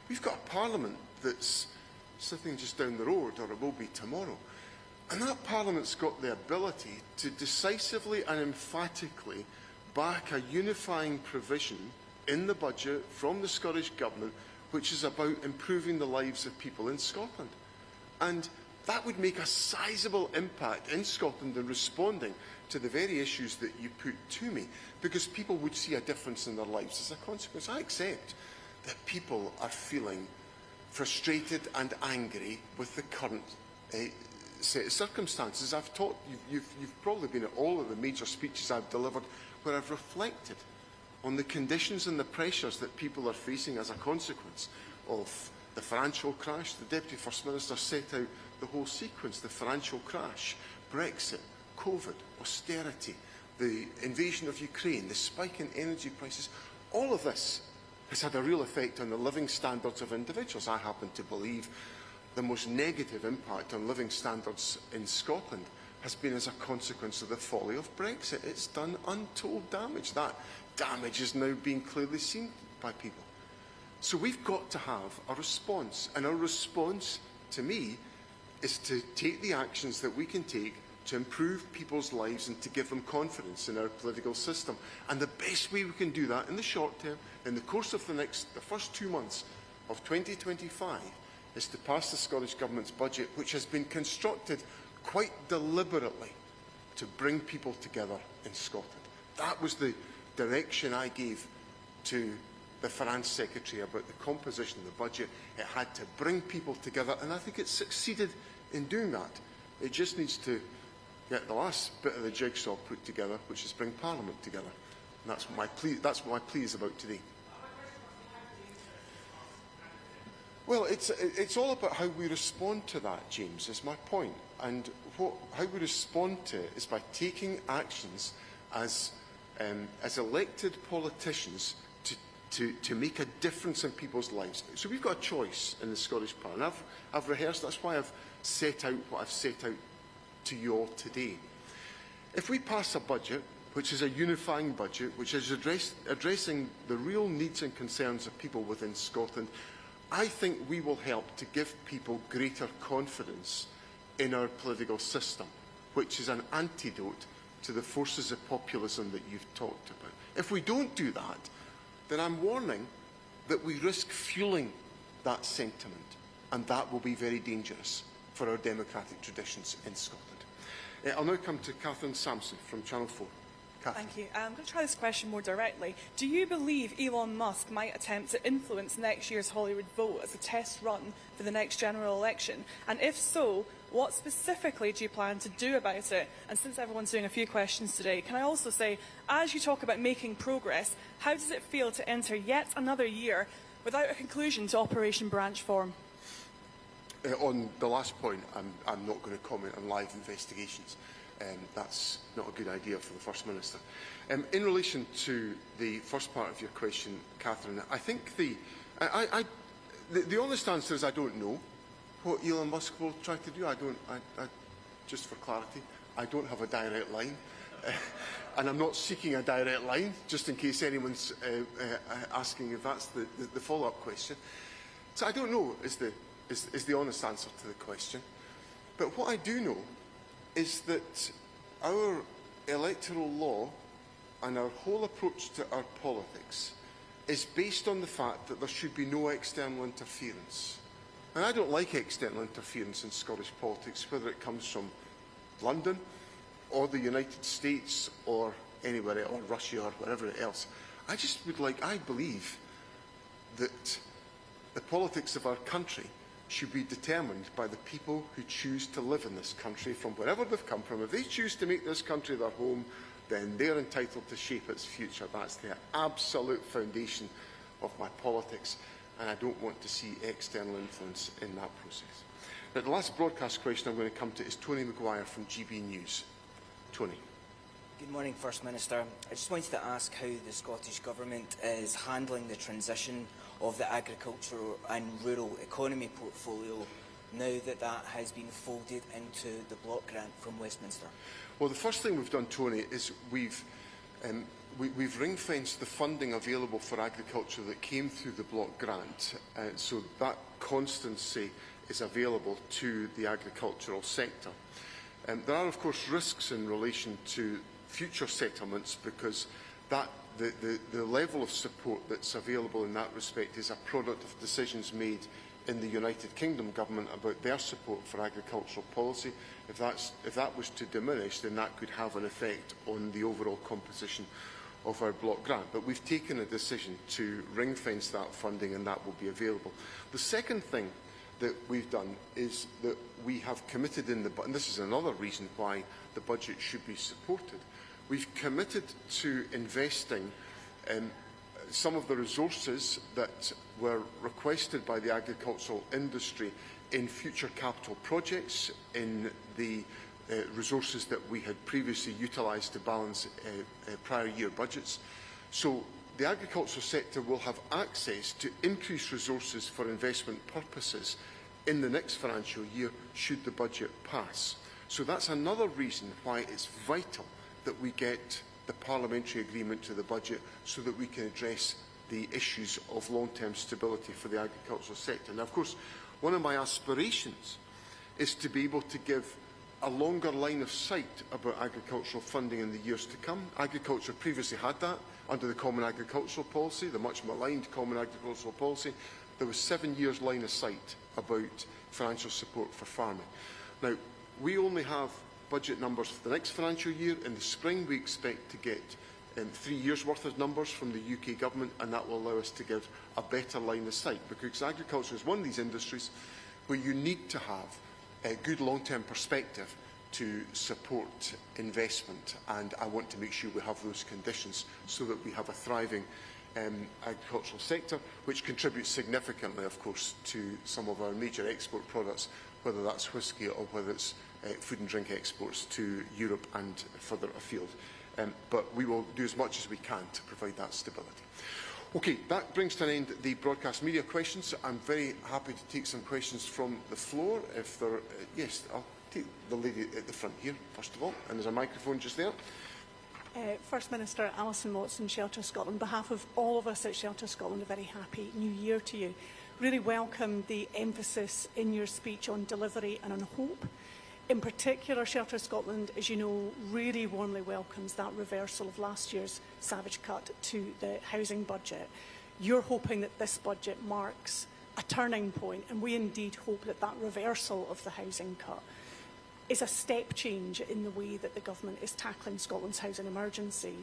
We've got a parliament that's sitting just down the road, or it will be tomorrow. And that parliament's got the ability to decisively and emphatically back a unifying provision in the budget from the Scottish Government which is about improving the lives of people in Scotland. And that would make a sizable impact in Scotland in responding to the very issues that you put to me, because people would see a difference in their lives as a consequence. I accept that people are feeling frustrated and angry with the current set of circumstances. You've probably been at all of the major speeches I've delivered where I've reflected on the conditions and the pressures that people are facing as a consequence of the financial crash. The Deputy First Minister set out the whole sequence: the financial crash, Brexit, COVID, austerity, the invasion of Ukraine, the spike in energy prices. All of this has had a real effect on the living standards of individuals. I happen to believe the most negative impact on living standards in Scotland has been as a consequence of the folly of Brexit. It's done untold damage. That damage is now being clearly seen by people. So we've got to have a response, and our response, to me, is to take the actions that we can take to improve people's lives and to give them confidence in our political system. And the best way we can do that in the short term, in the course of the first 2 months of 2025 is to pass the Scottish Government's budget, which has been constructed quite deliberately to bring people together in Scotland. That was the direction I gave to the Finance Secretary about the composition of the budget. It had to bring people together, and I think it succeeded in doing that. It just needs to get the last bit of the jigsaw put together, which is bring Parliament together. And that's what my plea is about today. Well, it's all about how we respond to that, James, is my point. And how we respond to it is by taking actions as elected politicians to make a difference in people's lives. So we've got a choice in the Scottish Parliament. I've rehearsed, that's why I've set out what I've set out to you all today. If we pass a budget, which is a unifying budget, which is addressing the real needs and concerns of people within Scotland, I think we will help to give people greater confidence in our political system, which is an antidote to the forces of populism that you've talked about. If we don't do that, then I'm warning that we risk fueling that sentiment, and that will be very dangerous for our democratic traditions in Scotland. I'll now come to Catherine Sampson from Channel 4. Catherine. Thank you. I'm going to try this question more directly. Do you believe Elon Musk might attempt to influence next year's Holyrood vote as a test run for the next general election? And if so, what specifically do you plan to do about it? And since everyone's doing a few questions today, can I also say, as you talk about making progress, how does it feel to enter yet another year without a conclusion to Operation Branch Form? On the last point, I'm not going to comment on live investigations. That's not a good idea for the First Minister. In relation to the first part of your question, Catherine, I think the honest answer is I don't know what Elon Musk will try to do. Just for clarity, I don't have a direct line. And I'm not seeking a direct line, just in case anyone's asking if that's the follow-up question. So I don't know is the honest answer to the question. But what I do know is that our electoral law and our whole approach to our politics is based on the fact that there should be no external interference. And I don't like external interference in Scottish politics, whether it comes from London or the United States or anywhere else, or Russia or wherever else. I believe that the politics of our country should be determined by the people who choose to live in this country from wherever they've come from. If they choose to make this country their home, then they're entitled to shape its future. That's the absolute foundation of my politics, and I don't want to see external influence in that process. Now, the last broadcast question I'm going to come to is Tony Maguire from GB News. Tony. Good morning, First Minister. I just wanted to ask how the Scottish Government is handling the transition of the agricultural and rural economy portfolio now that that has been folded into the block grant from Westminster. Well, the first thing we've done, Tony, is we've ring-fenced the funding available for agriculture that came through the block grant, so that constancy is available to the agricultural sector. There are, of course, risks in relation to future settlements because the level of support that's available in that respect is a product of decisions made in the United Kingdom government about their support for agricultural policy. If that was to diminish, then that could have an effect on the overall composition of our block grant. But we've taken a decision to ring-fence that funding, and that will be available. The second thing that we've done is that we have committed in the budget, and this is another reason why the budget should be supported. We've committed to investing some of the resources that were requested by the agricultural industry in future capital projects, in the resources that we had previously utilised to balance prior year budgets. So the agricultural sector will have access to increased resources for investment purposes in the next financial year should the budget pass. So that's another reason why it's vital that we get the parliamentary agreement to the budget so that we can address the issues of long-term stability for the agricultural sector. Now, of course, one of my aspirations is to be able to give a longer line of sight about agricultural funding in the years to come. Agriculture previously had that under the Common Agricultural Policy, the much maligned Common Agricultural Policy. there was 7 years line of sight about financial support for farming. Now, we only have budget numbers for the next financial year. In the spring, we expect to get 3 years' worth of numbers from the UK government, and that will allow us to give a better line of sight, because agriculture is one of these industries where you need to have a good long-term perspective to support investment, and I want to make sure we have those conditions so that we have a thriving agricultural sector, which contributes significantly, of course, to some of our major export products, whether that's whisky or whether it's food and drink exports to Europe and further afield. But we will do as much as we can to provide that stability. Okay, that brings to an end the broadcast media questions. I'm very happy to take some questions from the floor. If there, yes, I'll take the lady at the front here, first of all, and there's a microphone just there. First Minister, Alison Watson, Shelter Scotland. On behalf of all of us at Shelter Scotland, a very happy New Year to you. Really welcome the emphasis in your speech on delivery and on hope. In particular, Shelter Scotland, as you know, really warmly welcomes that reversal of last year's savage cut to the housing budget. You're hoping that this budget marks a turning point, and we indeed hope that that reversal of the housing cut is a step change in the way that the government is tackling Scotland's housing emergency.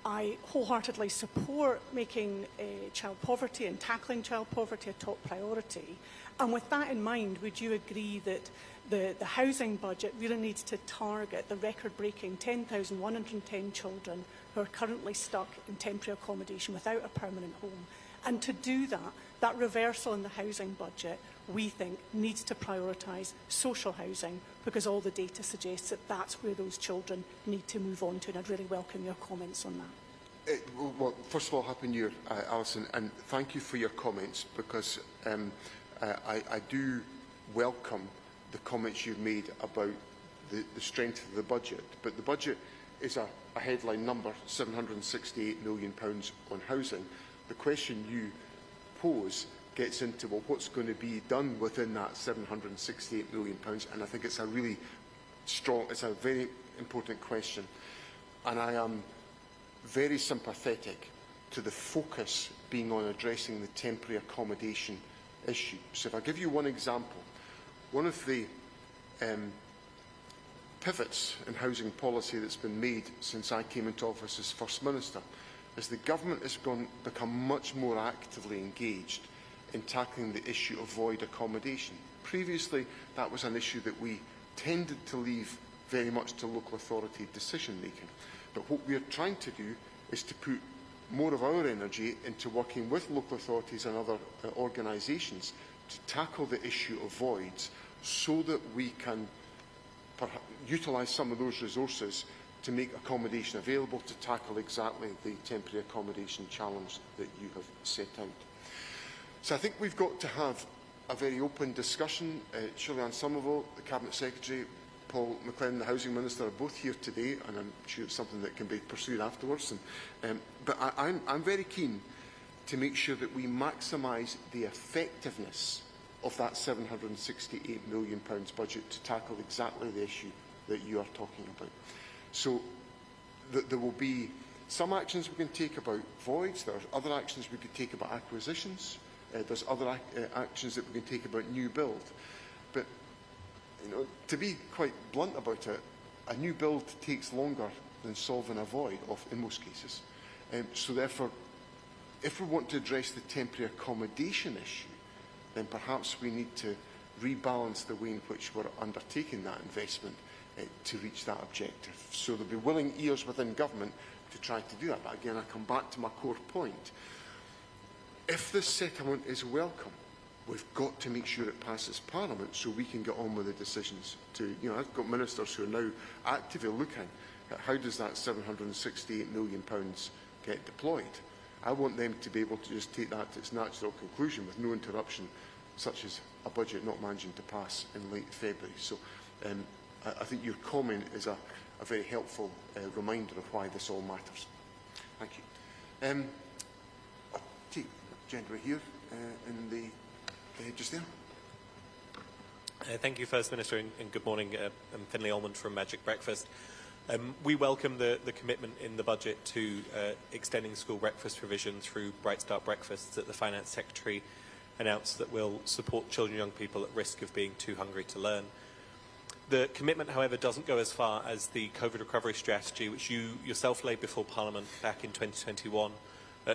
I wholeheartedly support making child poverty and tackling child poverty a top priority. And with that in mind, would you agree that the housing budget really needs to target the record-breaking 10,110 children who are currently stuck in temporary accommodation without a permanent home? And to do that, that reversal in the housing budget, we think, needs to prioritise social housing, because all the data suggests that that's where those children need to move on to, and I'd really welcome your comments on that. Well, first of all, Happy New Year, Alison, and thank you for your comments, because I do welcome the comments you've made about the strength of the budget. But the budget is a headline number, £768 million on housing. The question you pose gets into, well, what's going to be done within that £768 million? And I think it's a really strong, it's a very important question. And I am very sympathetic to the focus being on addressing the temporary accommodation issue. So if I give you one example, one of the pivots in housing policy that's been made since I came into office as First Minister is the government has become much more actively engaged in tackling the issue of void accommodation. Previously, that was an issue that we tended to leave very much to local authority decision-making. But what we are trying to do is to put more of our energy into working with local authorities and other organisations to tackle the issue of voids, so that we can utilise some of those resources to make accommodation available to tackle exactly the temporary accommodation challenge that you have set out. So I think we've got to have a very open discussion. Shirley-Ann Somerville, the Cabinet Secretary, Paul McLennan, the Housing Minister, are both here today, and I'm sure it's something that can be pursued afterwards. But I'm very keen to make sure that we maximise the effectiveness of that £768 million budget to tackle exactly the issue that you are talking about. So there will be some actions we can take about voids, there are other actions we could take about acquisitions, there's other actions that we can take about new build. But to be quite blunt about it, a new build takes longer than solving a void in most cases. So therefore, if we want to address the temporary accommodation issue, then perhaps we need to rebalance the way in which we're undertaking that investment to reach that objective. So there'll be willing ears within government to try to do that. But again, I come back to my core point. If this settlement is welcome, we've got to make sure it passes Parliament so we can get on with the decisions. I've got ministers who are now actively looking at how does that £768 million get deployed. I want them to be able to just take that to its natural conclusion with no interruption, such as a budget not managing to pass in late February. So I think your comment is a very helpful reminder of why this all matters. Thank you. I'll take the gentleman here in the just there. Thank you, First Minister, and good morning. I'm Finlay Almond from Magic Breakfast. We welcome the commitment in the budget to extending school breakfast provision through Bright Start breakfasts that the Finance Secretary announced that we'll support children and young people at risk of being too hungry to learn. The commitment, however, doesn't go as far as the COVID recovery strategy, which you yourself laid before Parliament back in 2021,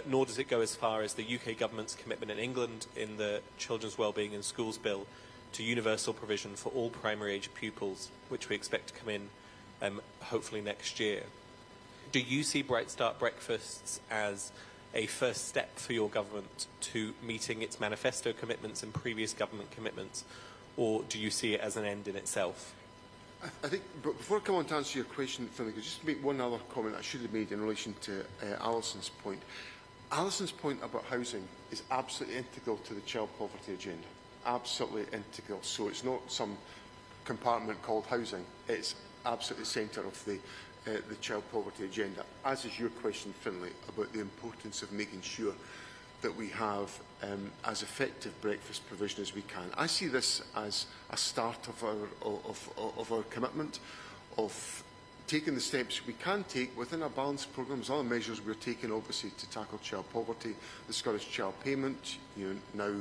nor does it go as far as the UK government's commitment in England in the Children's Wellbeing in Schools Bill to universal provision for all primary-age pupils, which we expect to come in hopefully next year. Do you see Bright Start breakfasts as a first step for your government to meeting its manifesto commitments and previous government commitments, or do you see it as an end in itself? I think, but before I come on to answer your question, Finlay, could just make one other comment I should have made in relation to Alison's point. Alison's point about housing is absolutely integral to the child poverty agenda. Absolutely integral. So it's not some compartment called housing. It's absolutely centre of the child poverty agenda, as is your question, Finlay, about the importance of making sure that we have as effective breakfast provision as we can. I see this as a start of our commitment, of taking the steps we can take within our balanced programmes, other measures we're taking obviously to tackle child poverty, the Scottish Child Payment, now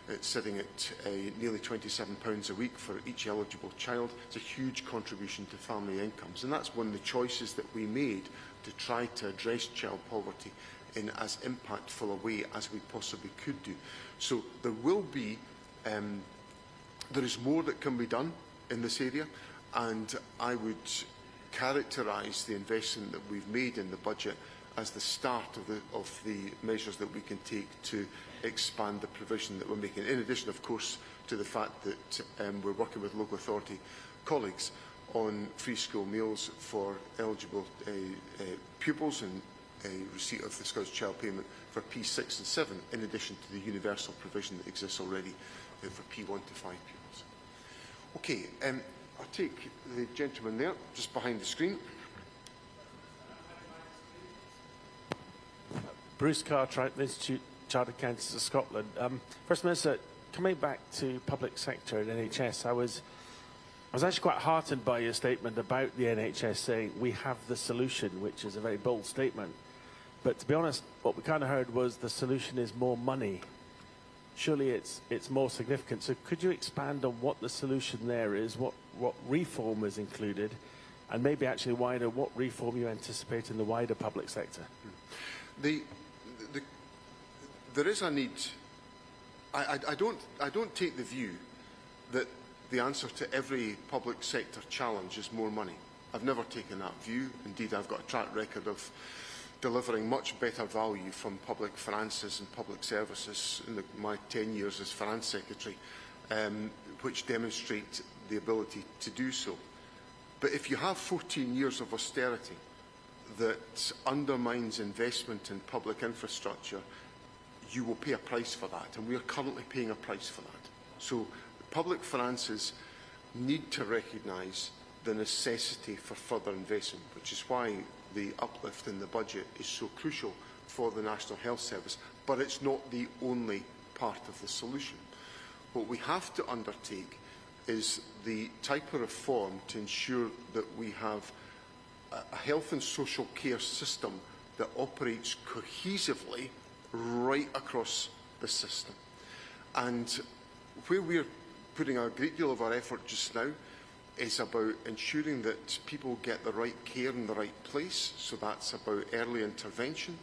it's sitting at nearly £27 a week for each eligible child. It's a huge contribution to family incomes, and that's one of the choices that we made to try to address child poverty in as impactful a way as we possibly could do. So there will be, there is more that can be done in this area, and I would characterise the investment that we've made in the budget as the start of the measures that we can take to expand the provision that we're making, in addition, of course, to the fact that we're working with local authority colleagues on free school meals for eligible pupils and receipt of the Scottish Child Payment for P6 and 7, in addition to the universal provision that exists already for P1 to 5 pupils. Okay, I'll take the gentleman there, just behind the screen. Bruce Cartwright, Institute Chartered Accountants of Scotland. First Minister, coming back to public sector and NHS, I was actually quite heartened by your statement about the NHS saying we have the solution, which is a very bold statement. But to be honest, what we kind of heard was the solution is more money. Surely it's more significant. So could you expand on what the solution there is, what reform is included, and maybe actually wider, what reform you anticipate in the wider public sector? There is a need. I don't take the view that the answer to every public sector challenge is more money. I've never taken that view. Indeed, I've got a track record of delivering much better value from public finances and public services in my 10 years as Finance Secretary, which demonstrate the ability to do so. But if you have 14 years of austerity that undermines investment in public infrastructure, you will pay a price for that, and we are currently paying a price for that. So public finances need to recognise the necessity for further investment, which is why the uplift in the budget is so crucial for the National Health Service, but it's not the only part of the solution. What we have to undertake is the type of reform to ensure that we have a health and social care system that operates cohesively right across the system. And where we're putting a great deal of our effort just now is about ensuring that people get the right care in the right place. So that's about early intervention.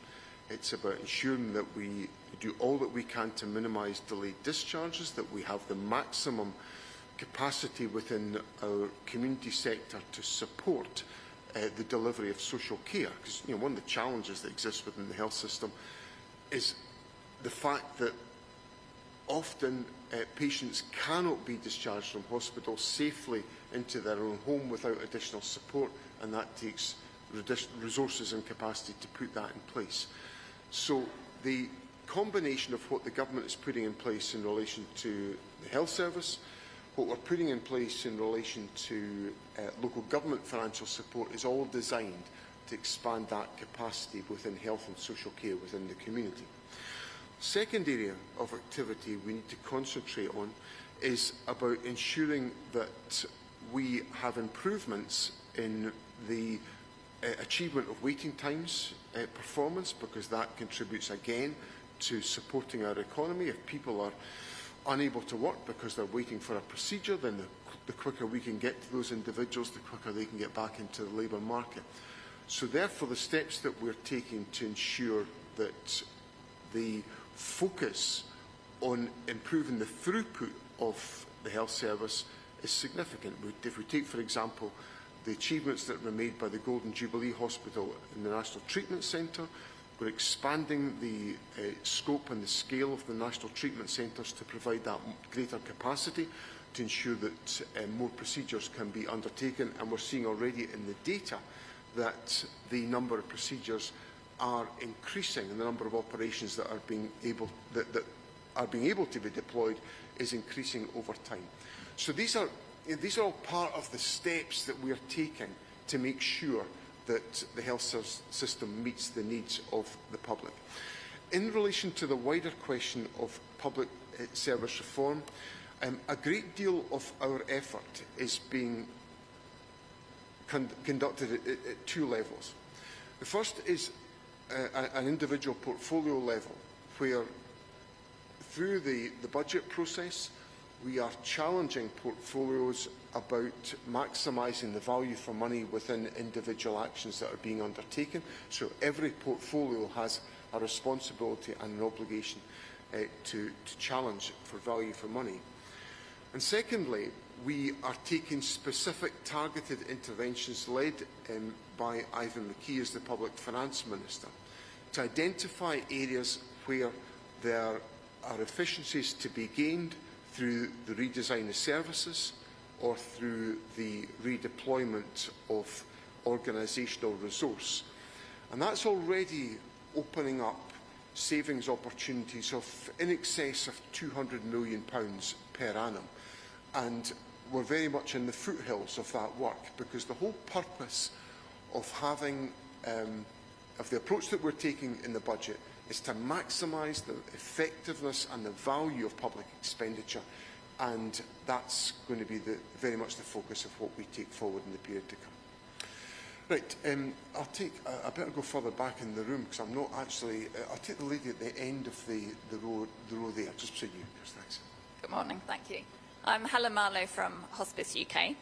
It's about ensuring that we do all that we can to minimise delayed discharges, that we have the maximum capacity within our community sector to support the delivery of social care. Because one of the challenges that exists within the health system is the fact that often patients cannot be discharged from hospital safely into their own home without additional support, and that takes resources and capacity to put that in place. So the combination of what the government is putting in place in relation to the health service, what we're putting in place in relation to local government financial support is all designed to expand that capacity within health and social care within the community. Second area of activity we need to concentrate on is about ensuring that we have improvements in the achievement of waiting times performance, because that contributes again to supporting our economy. If people are unable to work because they're waiting for a procedure, then the quicker we can get to those individuals, the quicker they can get back into the labour market. So therefore, the steps that we're taking to ensure that the focus on improving the throughput of the health service is significant. If we take, for example, the achievements that were made by the Golden Jubilee Hospital in the National Treatment Centre, we're expanding the scope and the scale of the National Treatment Centres to provide that greater capacity to ensure that more procedures can be undertaken, and we're seeing already in the data that the number of procedures are increasing and the number of operations that are being able to be deployed is increasing over time. So these are all part of the steps that we are taking to make sure that the health system meets the needs of the public. In relation to the wider question of public service reform, a great deal of our effort is being conducted at two levels. The first is an individual portfolio level, where through the budget process we are challenging portfolios about maximising the value for money within individual actions that are being undertaken. So every portfolio has a responsibility and an obligation to challenge for value for money. And secondly, we are taking specific targeted interventions led by Ivan McKee as the Public Finance Minister to identify areas where there are efficiencies to be gained through the redesign of services or through the redeployment of organisational resource. And that's already opening up savings opportunities of in excess of £200 million per annum. And we're very much in the foothills of that work, because the whole purpose of having of the approach that we're taking in the budget is to maximise the effectiveness and the value of public expenditure, and that's going to be very much the focus of what we take forward in the period to come. Right, I better go further back in the room, because I'm not actually, I'll take the lady at the end of the row there, just beside you, Chris, thanks. Good morning, thank you. I'm Helen Marlowe from Hospice UK.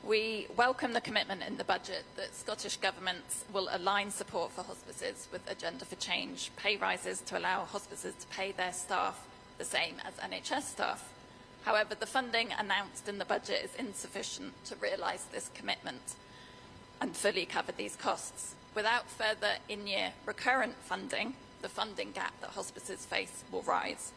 We welcome the commitment in the budget that Scottish governments will align support for hospices with Agenda for Change, pay rises to allow hospices to pay their staff the same as NHS staff. However, the funding announced in the budget is insufficient to realise this commitment and fully cover these costs. Without further in-year recurrent funding, the funding gap that hospices face will rise.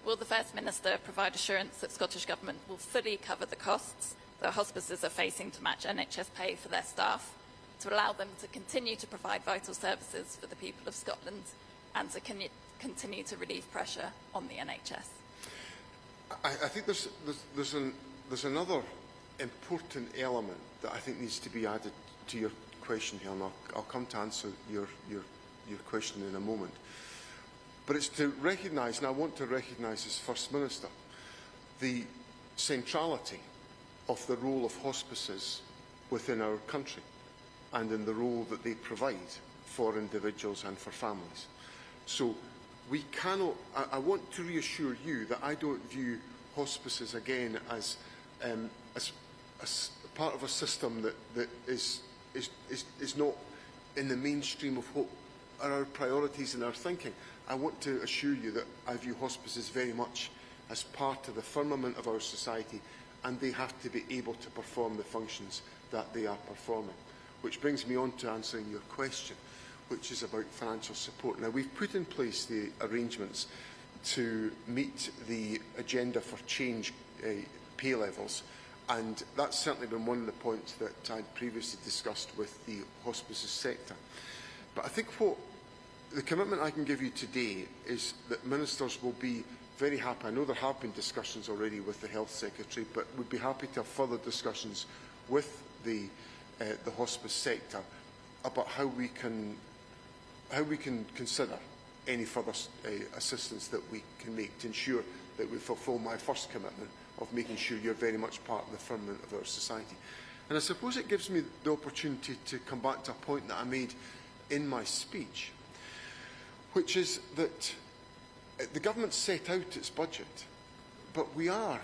Will the First Minister provide assurance that Scottish Government will fully cover the costs that hospices are facing to match NHS pay for their staff, to allow them to continue to provide vital services for the people of Scotland and to continue to relieve pressure on the NHS? I think there's another important element that I think needs to be added to your question here, and I'll come to answer your question in a moment. But it's to recognise, and I want to recognise as First Minister, the centrality of the role of hospices within our country and in the role that they provide for individuals and for families. So we cannot, I want to reassure you that I don't view hospices again as part of a system that is not in the mainstream of what are our priorities and our thinking. I want to assure you that I view hospices very much as part of the firmament of our society, and they have to be able to perform the functions that they are performing. Which brings me on to answering your question, which is about financial support. Now, we've put in place the arrangements to meet the Agenda for Change pay levels, and that's certainly been one of the points that I'd previously discussed with the hospices sector. But I think what the commitment I can give you today is that ministers will be very happy. I know there have been discussions already with the Health Secretary, but we'd be happy to have further discussions with the hospice sector about how we can consider any further assistance that we can make to ensure that we fulfil my first commitment of making sure you're very much part of the firmament of our society. And I suppose it gives me the opportunity to come back to a point that I made in my speech, which is that The government set out its budget, but we are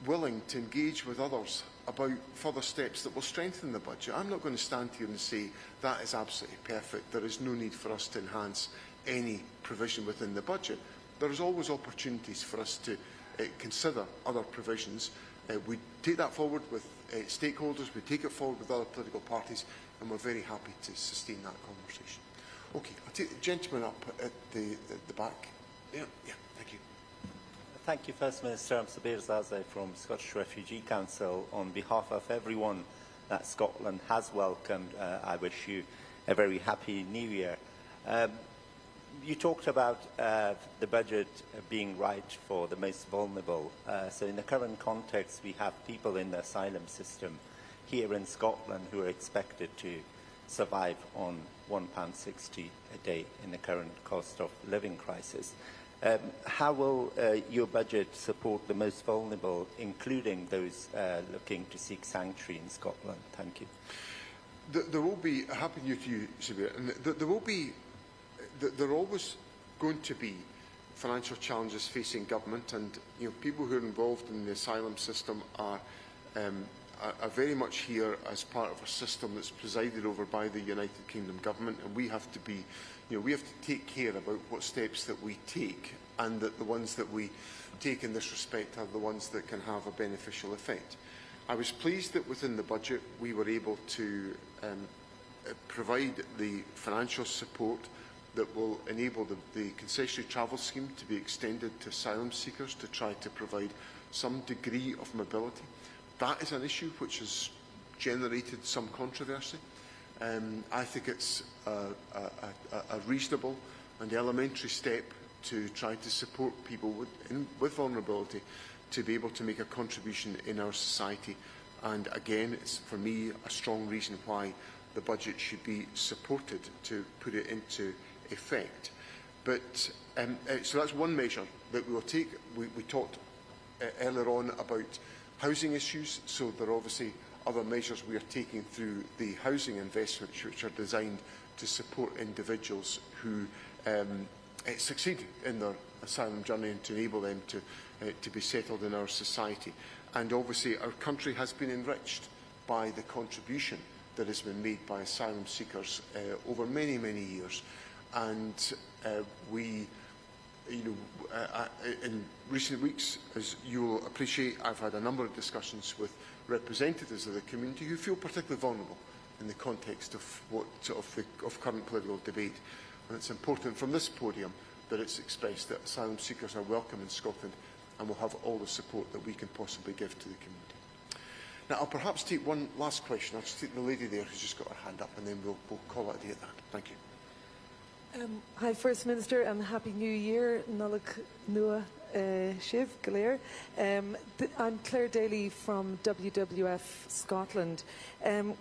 willing to engage with others about further steps that will strengthen the budget. I'm not going to stand here and say that is absolutely perfect. There is no need for us to enhance any provision within the budget. There is always opportunities for us to consider other provisions. We take that forward with stakeholders, we take it forward with other political parties, and we're very happy to sustain that conversation. Okay, I'll take the gentleman up at the back. Yeah, thank you. Thank you, First Minister. I'm Sabir Zazeh from Scottish Refugee Council. On behalf of everyone that Scotland has welcomed, I wish you a very happy New Year. You talked about the budget being right for the most vulnerable. So in the current context, we have people in the asylum system here in Scotland who are expected to survive on £1.60 a day in the current cost of living crisis. How will your budget support the most vulnerable, including those looking to seek sanctuary in Scotland? Thank you. There will be, happy New Year to you, Sabir, and there will be, there are always going to be financial challenges facing government, and people who are involved in the asylum system are very much here as part of a system that's presided over by the United Kingdom government, and we have to be, we have to take care about what steps that we take, and that the ones that we take in this respect are the ones that can have a beneficial effect. I was pleased that within the budget we were able to provide the financial support that will enable the concessionary travel scheme to be extended to asylum seekers to try to provide some degree of mobility. That is an issue which has generated some controversy. I think it's a reasonable and elementary step to try to support people with vulnerability to be able to make a contribution in our society. And again, it's for me a strong reason why the budget should be supported to put it into effect. But so that's one measure that we will take. We talked earlier on about housing issues, so there are obviously other measures we are taking through the housing investments which are designed to support individuals who succeed in their asylum journey and to enable them to be settled in our society. And obviously our country has been enriched by the contribution that has been made by asylum seekers over many, many years. And we, in recent weeks, as you will appreciate, I've had a number of discussions with representatives of the community who feel particularly vulnerable in the context of of current political debate. And it's important from this podium that it's expressed that asylum seekers are welcome in Scotland and will have all the support that we can possibly give to the community. Now, I'll perhaps take one last question. I'll just take the lady there who's just got her hand up, and then we'll call it a day at that. Thank you. Hi, First Minister, and Happy New Year. Nulach Nua Shiv Galir. I'm Claire Daly from WWF Scotland.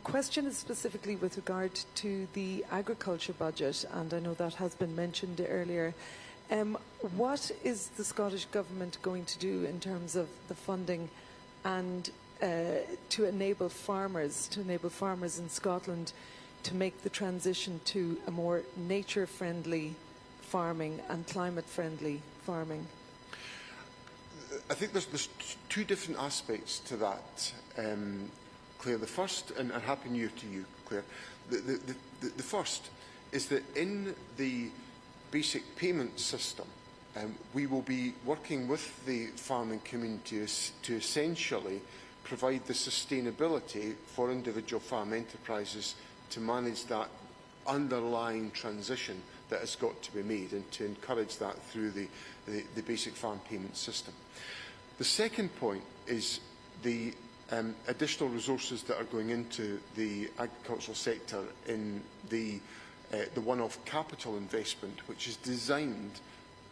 Question is specifically with regard to the agriculture budget, and I know that has been mentioned earlier. What is the Scottish Government going to do in terms of the funding and to enable farmers in Scotland to make the transition to a more nature-friendly farming and climate-friendly farming? I think there's two different aspects to that, Claire. The first, and Happy New Year to you, Claire. The first is that in the basic payment system, we will be working with the farming communities to essentially provide the sustainability for individual farm enterprises to manage that underlying transition that has got to be made, and to encourage that through the basic farm payment system. The second point is the additional resources that are going into the agricultural sector in the one-off capital investment, which is designed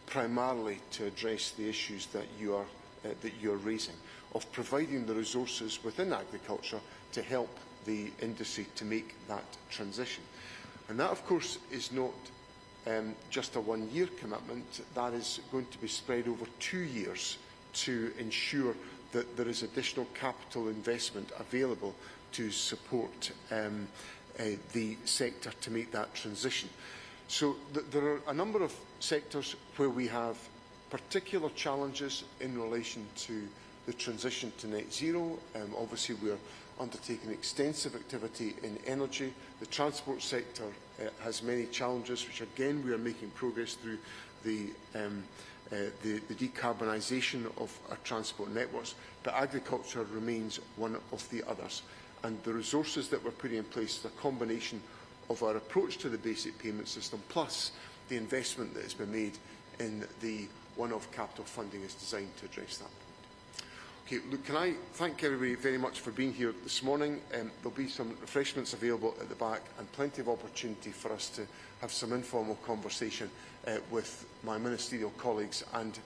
primarily to address the issues that you are raising, of providing the resources within agriculture to help the industry to make that transition. And that, of course, is not just a one-year commitment. That is going to be spread over 2 years to ensure that there is additional capital investment available to support the sector to make that transition. So there are a number of sectors where we have particular challenges in relation to the transition to net zero. Obviously, we are undertaking extensive activity in energy. The transport sector has many challenges, which again we are making progress through the decarbonisation of our transport networks. But agriculture remains one of the others. And the resources that we're putting in place is a combination of our approach to the basic payment system plus the investment that has been made in the one-off capital funding is designed to address that. Okay, look, can I thank everybody very much for being here this morning. There'll be some refreshments available at the back and plenty of opportunity for us to have some informal conversation with my ministerial colleagues, and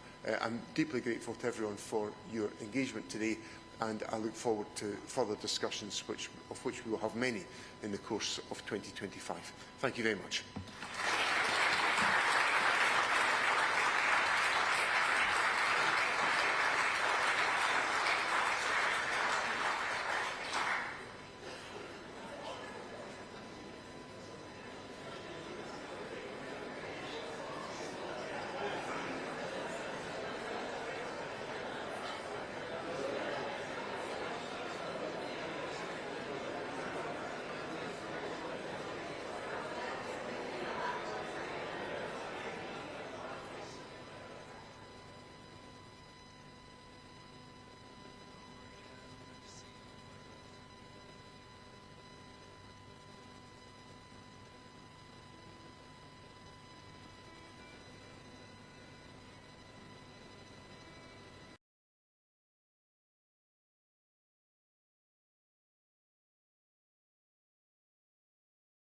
I'm deeply grateful to everyone for your engagement today, and I look forward to further discussions of which we will have many in the course of 2025. Thank you very much.